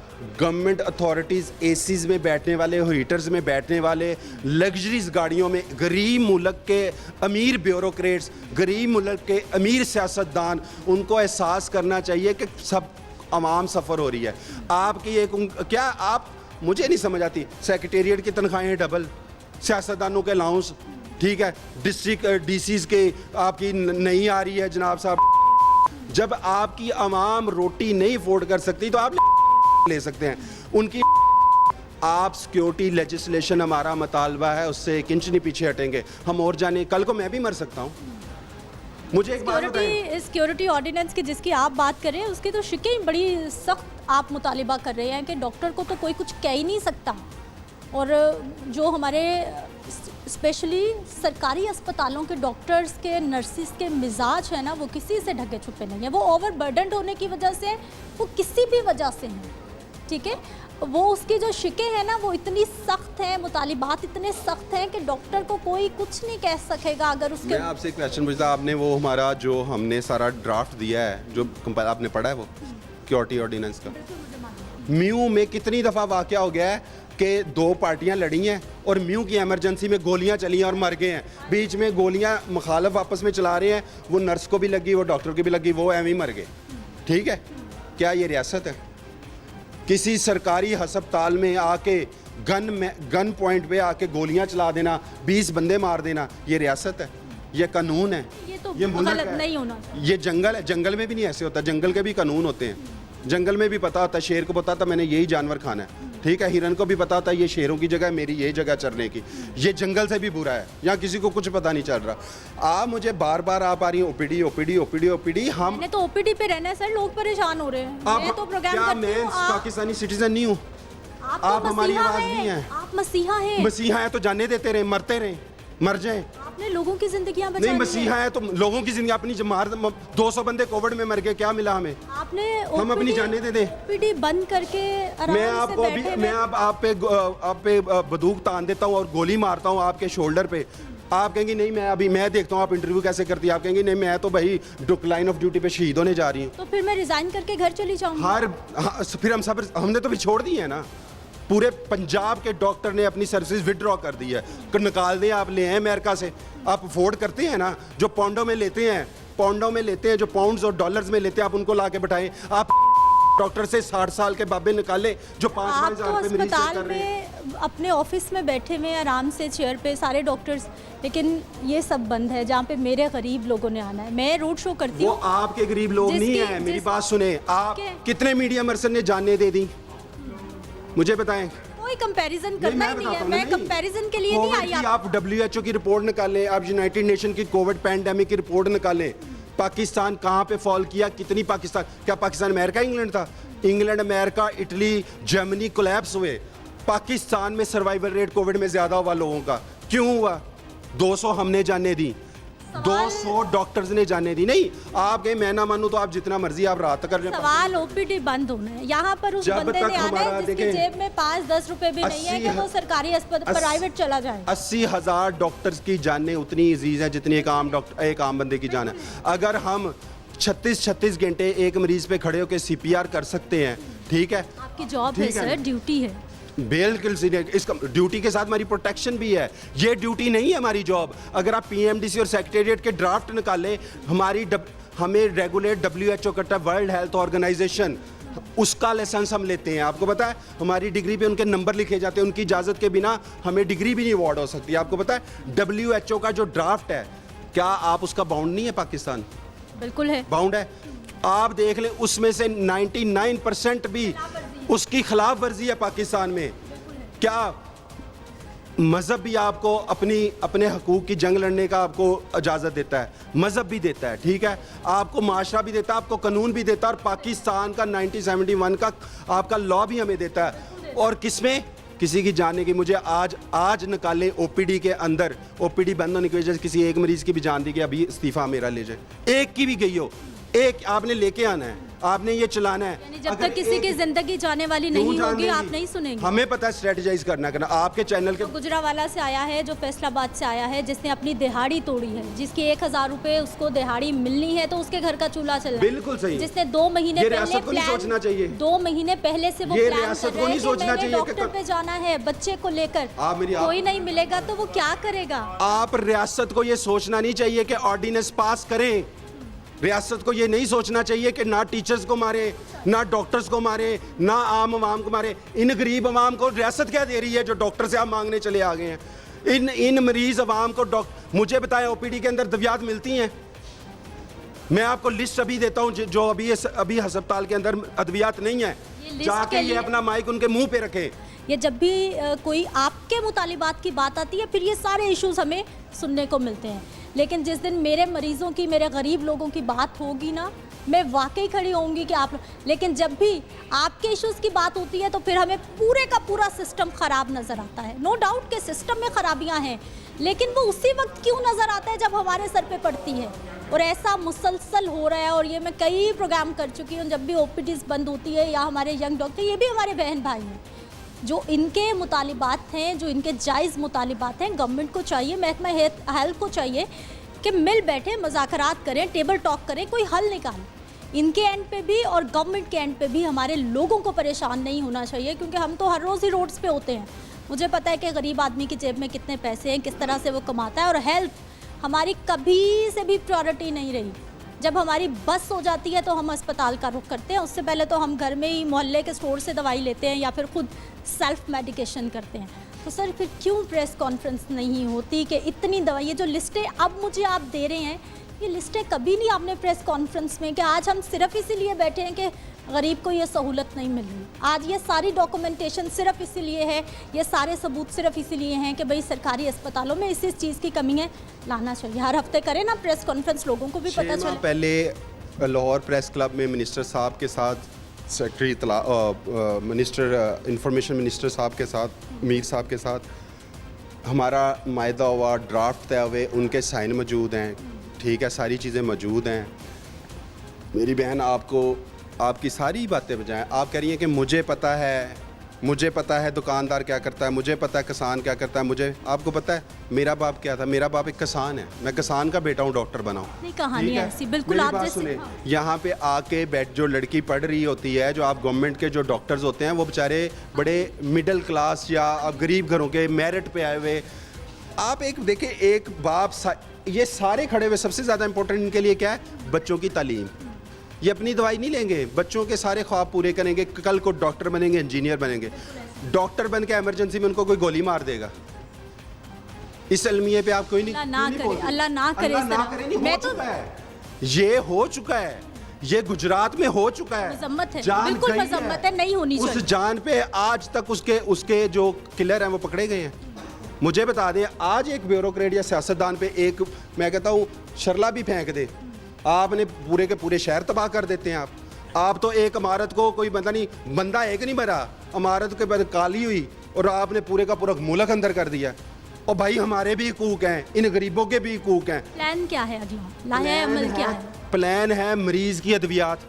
गवर्नमेंट अथॉरिटीज़ एसीज़ में बैठने वाले, हीटर्स में बैठने वाले, लग्जरीज गाड़ियों में, गरीब मुल्क के अमीर ब्यूरोक्रेट्स, गरीब मुल्क के अमीर सियासतदान, उनको एहसास करना चाहिए कि सब आवाम सफ़र हो रही है। आपकी एक क्या, आप, मुझे नहीं समझ आती, सेक्रेटेरिएट की तनख्वाहें डबल, सियासतदानों के अलाउंस, ठीक है, डिस्ट्रिक्ट डीसीज के आपकी नहीं आ रही है जनाब साहब। जब आपकी आवाम रोटी नहीं अफोर्ड कर सकती तो आप ले सकते हैं उनकी। आप सिक्योरिटी लेजिस्लेशन, हमारा मुतालबा है, उससे 1 इंच नहीं पीछे हटेंगे हम। और जाने, कल को मैं भी मर सकता हूँ। मुझे एक बात बताएं, सिक्योरिटी ऑर्डिनेंस की जिसकी आप बात कर रहे हैं, उसकी तो शिकें बड़ी सख्त आप मुतालिबा कर रहे हैं कि डॉक्टर को तो कोई कुछ कह ही नहीं सकता। और जो हमारे स्पेशली सरकारी अस्पतालों के डॉक्टर्स के, नर्सिस के मिजाज है ना, वो किसी से ढके छुपे नहीं है। वो ओवरबर्डन्ड होने की वजह से, वो किसी भी वजह से हैं, ठीक है। वो उसकी जो शिकें हैं ना, वो इतनी सख्त हैं, मुतालिबात इतने सख्त हैं कि डॉक्टर को कोई कुछ नहीं कह सकेगा अगर उसके। मैं आपसे एक क्वेश्चन पूछता, आपने वो हमारा जो हमने सारा ड्राफ्ट दिया है, जो आपने पढ़ा है, वो सिक्योरिटी ऑर्डिनेंस का, म्यू में कितनी दफ़ा वाक़या हो गया है कि 2 पार्टियां लड़ी हैं और म्यू की एमरजेंसी में गोलियां चली हैं और मर गए हैं। बीच में गोलियां मुखालफ आपस में चला रहे हैं, वो नर्स को भी लगी, वो डॉक्टर को भी लगी, वो एवं ही मर गए, ठीक है। क्या ये रियासत है? किसी सरकारी अस्पताल में आके गन पॉइंट पे आके गोलियां चला देना, 20 बंदे मार देना, ये रियासत है? ये कानून है? ये तो ये मुल्क गलत है? नहीं होना। ये जंगल है, जंगल में भी नहीं ऐसे होता, जंगल के भी कानून होते हैं। जंगल में भी पता होता है, शेर को पता होता मैंने यही जानवर खाना है, ठीक है। हिरन को भी पता होता है ये शेरों की जगह है, मेरी यही जगह चरने की। ये जंगल से भी बुरा है, यहाँ किसी को कुछ पता नहीं चल रहा। आप मुझे बार बार आप आ रही हैं ओपीडी ओपीडी ओपीडी ओपीडी। हमने तो ओपीडी पे रहना है सर, लोग परेशान हो रहे हैं। मैं तो प्रोग्राम क्या करती मैं हूँ, पाकिस्तानी सिटीजन नहीं हूँ? आप हमारी आवाज़ नहीं है। आप मसीहा हैं। मसीहा है तो जाने देते रहे, मरते रहे, मर जाए। आपने लोगों की जिंदगियां बचाई नहीं, मसीहा है तो लोगों की जिंदगी अपनी 200 बंदे कोविड में मर गए, क्या मिला हमें? आपने हम अपनी जाने दे दें। ओपीडी बंद करके मैं आपको अभी मैं आप पे बंदूक तान देता हूँ और गोली मारता हूँ आपके शोल्डर पे, आप कहेंगे नहीं, मैं देखता हूँ आप इंटरव्यू कैसे करती है। आप कहेंगे नहीं, मैं तो भाई लाइन ऑफ ड्यूटी पे शहीद होने जा रही हूँ। तो फिर मैं रिजाइन करके घर चली जाऊंगी। फिर हमने तो भी छोड़ दी है ना, पूरे पंजाब के डॉक्टर ने अपनी सर्विसेज विड्रॉ कर दी है कि निकाल दें, आप ले आए अमेरिका से, आप अफोर्ड करते हैं ना, जो पाउंडों में लेते हैं, जो पाउंड्स और डॉलर्स में लेते हैं, आप उनको ला के बैठाएं। आप डॉक्टर से 60 साल के बाबे निकाले जो 5-5 आप तो हज़ार रुपये मरीज से अस्पताल कर रहे हैं। में अपने ऑफिस में बैठे हुए हैं आराम से चेयर पे सारे डॉक्टर्स, लेकिन ये सब बंद है जहाँ पे मेरे गरीब लोगों ने आना है। मैं रोड शो करती वो हूँ। आपके गरीब लोग नहीं है, मेरी बात सुने। आप कितने मीडिया पर्सन ने जाने दे दी, मुझे बताएं। कोई कंपैरिजन करना ही नहीं है, मैं कंपैरिजन के लिए नहीं आई। आप WHO की रिपोर्ट निकालें, आप यूनाइटेड नेशन की कोविड पैंडेमिक की रिपोर्ट निकालें। पाकिस्तान कहाँ पे फॉल किया, कितनी पाकिस्तान, क्या पाकिस्तान अमेरिका इंग्लैंड था? England, America, Italy, Germany collapse हुए। पाकिस्तान में सर्वाइवल रेट कोविड में ज़्यादा हुआ लोगों का, क्यों हुआ? 200 हमने जाने दी, 200 डॉक्टर्स ने जाने दी। नहीं, आप गए, मैं ना मानूं तो आप जितना मर्जी आप रात कर लें। सवाल ओपीडी बंद होना है। यहाँ पर उस बंदे ने आना है जिसकी जेब में 5-10 रुपए भी नहीं है कि वो सरकारी अस्पताल प्राइवेट चला जाए। 80,000 डॉक्टर्स की जानें उतनी अजीज है जितनी एक आम बंदे की जान है। अगर हम 36 घंटे एक मरीज पे खड़े होकर CPR कर सकते हैं, ठीक है, आपकी जॉब है सर, ड्यूटी है। बिल्कुल, इसका ड्यूटी के साथ हमारी प्रोटेक्शन भी है। ये ड्यूटी नहीं है हमारी जॉब। अगर आप PMDC और सेक्रेटेरिएट के ड्राफ्ट निकाले, हमें रेगुलेट WHO करता है, वर्ल्ड हेल्थ ऑर्गेनाइजेशन, उसका लाइसेंस हम लेते हैं। आपको पता है हमारी डिग्री पे उनके नंबर लिखे जाते हैं, उनकी इजाज़त के बिना हमें डिग्री भी नहीं अवार्ड हो सकती। आपको पता है WHO का जो ड्राफ्ट है, क्या आप उसका बाउंड नहीं है? पाकिस्तान बिल्कुल है, बाउंड है। आप देख लें, उसमें से 99% भी उसकी खिलाफ वर्जी है पाकिस्तान में। क्या मज़हब भी आपको अपने हकूक़ की जंग लड़ने का आपको इजाज़त देता है? मज़हब भी देता है, ठीक है, आपको माशरा भी देता है, आपको कानून भी देता है, और पाकिस्तान का 1971 का आपका लॉ भी हमें देता है। और किसमें? किसी की जाने की। मुझे आज निकाले OPD के अंदर, OPD बंद होने की वजह से किसी एक मरीज की भी जान दी कि अभी इस्तीफा मेरा ले जाए, एक की भी गई हो, एक आपने लेके आना है, आपने ये चलाना है। यानी जब तक किसी की जिंदगी जाने वाली नहीं होगी आप नहीं सुनेंगे। हमें पता है स्ट्रेटेजाइज करना। आपके चैनल के गुजरावाला से आया है, जो फैसलाबाद से आया है, जिसने अपनी दिहाड़ी तोड़ी है, जिसकी 1,000 रुपए उसको दिहाड़ी मिलनी है तो उसके घर का चूल्हा चलना है। बिल्कुल सही। जिसने 2 महीने पहले रियासत को नहीं सोचना चाहिए। 2 महीने पहले से वो ये प्लान रियासत कर को नहीं रहे हैं सोचना कि चाहिए डॉक्टर पे जाना है बच्चे को लेकर, कोई नहीं मिलेगा तो वो क्या करेगा? आप रियासत को ये सोचना नहीं चाहिए कि ऑर्डिनेंस पास करें। रियासत को ये नहीं सोचना चाहिए कि ना टीचर्स को मारे, ना डॉक्टर्स को मारे, ना आम आवाम को मारे। इन गरीब आवाम को रियासत क्या दे रही है जो डॉक्टर से आप मांगने चले आ गए हैं? इन मरीज आवाम को मुझे बताएं, OPD के अंदर दवाइयाँ मिलती हैं? मैं आपको लिस्ट अभी देता हूँ जो अभी अस्पताल के अंदर अद्वियात नहीं है, जाके ये अपना माइक उनके मुंह पे रखें। ये जब भी कोई आपके मुतालिबात की बात आती है, फिर ये सारे इश्यूज हमें सुनने को मिलते हैं। लेकिन जिस दिन मेरे मरीज़ों की, मेरे गरीब लोगों की बात होगी ना, मैं वाकई खड़ी होंगी कि आप। लेकिन जब भी आपके इश्यूज़ की बात होती है तो फिर हमें पूरे का पूरा सिस्टम ख़राब नज़र आता है। नो डाउट के सिस्टम में ख़राबियाँ हैं, लेकिन वो उसी वक्त क्यों नज़र आता है जब हमारे सर पे पड़ती है। और ऐसा मुसलसल हो रहा है, और ये मैं कई प्रोग्राम कर चुकी हूँ। जब भी OPDs बंद होती है या हमारे यंग डॉक्टर, ये भी हमारे बहन भाई हैं, जो इनके मुतालिबात हैं, जो इनके जायज़ मुतालिबात हैं, गवर्नमेंट को चाहिए, महकमा हेल्थ को चाहिए कि मिल बैठे, मुज़ाकरात करें, टेबल टॉक करें, कोई हल निकालें। इनके एंड पे भी और गवर्नमेंट के एंड पे भी हमारे लोगों को परेशान नहीं होना चाहिए, क्योंकि हम तो हर रोज़ ही रोड्स पे होते हैं। मुझे पता है कि गरीब आदमी की जेब में कितने पैसे हैं, किस तरह से वो कमाता है। और हेल्थ हमारी कभी से भी प्रायोरिटी नहीं रही। जब हमारी बस हो जाती है तो हम अस्पताल का रुख करते हैं, उससे पहले तो हम घर में ही मोहल्ले के स्टोर से दवाई लेते हैं या फिर खुद सेल्फ मेडिकेशन करते हैं। तो सर फिर क्यों प्रेस कॉन्फ्रेंस नहीं होती कि इतनी दवाई, ये जो लिस्टें अब मुझे आप दे रहे हैं, ये लिस्टें कभी नहीं आपने प्रेस कॉन्फ्रेंस में, कि आज हम सिर्फ इसीलिए बैठे हैं कि गरीब को ये सहूलत नहीं मिल रही। आज ये सारी डॉक्यूमेंटेशन सिर्फ इसीलिए है, ये सारे सबूत सिर्फ इसीलिए हैं कि भाई सरकारी अस्पतालों में इस चीज़ की कमी है, लाना चाहिए। हर हफ्ते करें ना प्रेस कॉन्फ्रेंस, लोगों को भी पता चले। पहले लाहौर प्रेस क्लब में मिनिस्टर साहब के साथ, मिनिस्टर इंफॉर्मेशन मिनिस्टर साहब के साथ, मीर साहब के साथ हमारा मायदा हुआ, ड्राफ्ट तय हुए, उनके साइन मौजूद हैं, ठीक है, सारी चीज़ें मौजूद हैं। मेरी बहन आपको आपकी सारी बातें बजाएं, आप कह रही हैं कि मुझे पता है, मुझे पता है दुकानदार क्या करता है, मुझे पता है किसान क्या करता है, मुझे आपको पता है मेरा बाप क्या था, मेरा बाप एक किसान है, मैं किसान का बेटा हूँ, डॉक्टर बना हूँ। नहीं, कहानी ठीक है? ऐसी बिल्कुल मेरी आप बात जैसे सुने, हाँ। यहाँ पे आके बैठ जो लड़की पढ़ रही होती है, जो आप गवर्नमेंट के जो डॉक्टर्स होते हैं वो बेचारे बड़े मिडिल क्लास या गरीब घरों के मेरिट पे आए हुए। आप एक देखें, एक बाप ये सारे खड़े हुए, सबसे ज़्यादा इंपॉर्टेंट इनके लिए क्या है, बच्चों की तालीम। ये अपनी दवाई नहीं लेंगे, बच्चों के सारे ख्वाब पूरे करेंगे, कल को डॉक्टर बनेंगे, इंजीनियर बनेंगे। डॉक्टर बन के इमरजेंसी में उनको कोई गोली मार देगा। इस अलमिये पे आप कोई नहीं, अल्लाह ना क्यों नहीं करे, बोलते? अल्लाह ना करे इस अल्लाह ना तरह। करे, नहीं, मैं हो तो- चुका है, ये हो चुका है, ये गुजरात में हो चुका है। मजम्मत है, जान बिल्कुल गई मजम्मत है, नहीं होनी उस चाहिए। जान पे आज तक उसके जो किलर हैं वो पकड़े गए हैं। मुझे बता दें, आज एक ब्यूरोक्रेट या सियासतदान पे एक, मैं कहता हूँ, शरला भी फेंक दे, आपने पूरे के पूरे शहर तबाह कर देते हैं। आप तो एक इमारत को कोई बंदा एक नहीं मरा, इमारत के बाद काली हुई और आपने पूरे का पूरा मुल्क अंदर कर दिया। और भाई हमारे भी हकूक हैं, इन गरीबों के भी हकूक हैं। प्लान क्या है अगला, लाया अमल क्या है? प्लान है मरीज की अद्वियात,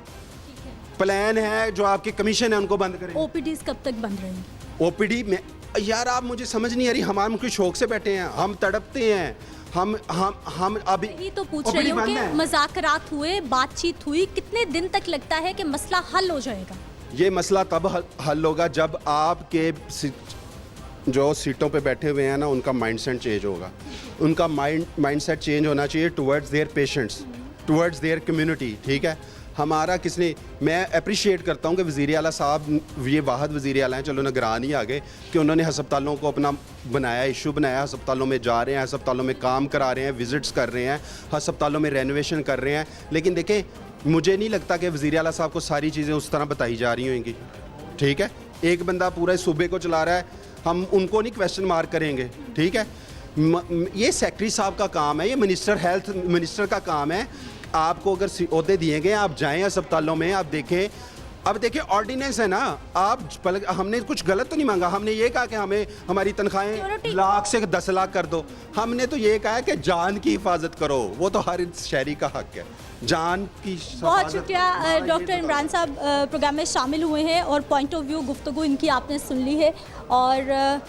प्लान है जो आपके कमीशन है उनको बंद करें। ओपीडीज कब तक बंद रहेंगी? ओपीडी में यार आप मुझे समझ नहीं आ रही, हम मुख्य शौक से बैठे हैं, हम तड़पते हैं, हम अभी यही तो पूछ OPD रही हूँ बंद कि है। मुज़ाकरात हुए, बातचीत हुई, कितने दिन तक लगता है कि मसला हल हो जाएगा? ये मसला तब हल होगा जब आपके जो सीटों पे बैठे हुए हैं ना, उनका माइंडसेट चेंज होगा। उनका माइंडसेट चेंज होना चाहिए towards their patients, towards their community. ठीक है, हमारा किसने, मैं अप्रिशिएट करता हूँ कि वज़ीर आला साहब, ये वाहद वज़ीर आला हैं, चलो निगरान ही आगे, कि उन्होंने हस्पतालों को अपना बनाया, इशू बनाया, हस्पतालों में जा रहे हैं, हस्पतालों में काम करा रहे हैं, विजिट्स कर रहे हैं, हस्पतालों में रेनोवेशन कर रहे हैं। लेकिन देखें, मुझे नहीं लगता कि वज़ीर आला साहब को सारी चीज़ें उस तरह बताई जा रही होंगी। ठीक है, एक बंदा पूरे सूबे को चला रहा है, हम उनको नहीं क्वेश्चन मार्क करेंगे। ठीक है, ये सेक्रेटरी साहब का काम है, ये मिनिस्टर हेल्थ मिनिस्टर का काम है। आपको अगर ओहदे दिए गए, आप जाएं अस्पतालों में, आप देखें। अब देखिए ऑर्डिनेंस है ना, हमने कुछ गलत तो नहीं मांगा, हमने ये कहा कि हमें हमारी तनख्वाहें लाख से 10 लाख कर दो। हमने तो ये कहा कि जान की हिफाजत करो, वो तो हर शहरी का हक है, जान की। बहुत शुक्रिया डॉक्टर इमरान साहब, प्रोग्राम में शामिल हुए हैं और पॉइंट ऑफ व्यू गुफ्तगू इनकी आपने सुन ली है। और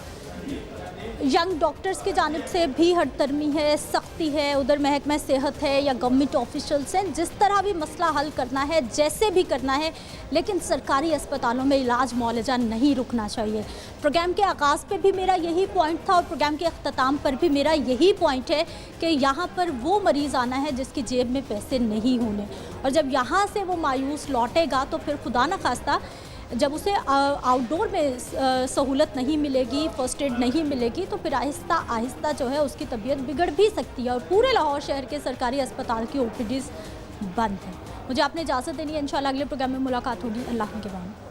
यंग डॉक्टर्स की जानिब से भी हड़तरमी है, सख्ती है, उधर महकमा सेहत है या गवर्नमेंट ऑफिशियल्स हैं, जिस तरह भी मसला हल करना है, जैसे भी करना है, लेकिन सरकारी अस्पतालों में इलाज मुआलजा नहीं रुकना चाहिए। प्रोग्राम के आगाज़ पे भी मेरा यही पॉइंट था और प्रोग्राम के अख्ताम पर भी मेरा यही पॉइंट है कि यहाँ पर वो मरीज़ आना है जिसकी जेब में पैसे नहीं होने, और जब यहाँ से वो मायूस लौटेगा तो फिर खुदा न खास्ता जब उसे आउटडोर में सहूलत नहीं मिलेगी, फर्स्ट एड नहीं मिलेगी, तो फिर आहिस्ता आहिस्ता जो है उसकी तबीयत बिगड़ भी सकती है। और पूरे लाहौर शहर के सरकारी अस्पताल की ओपीडीज़ बंद हैं। मुझे आपने इजाज़त देनी है, इंशाल्लाह अगले प्रोग्राम में मुलाकात होगी। अल्लाह के बाद।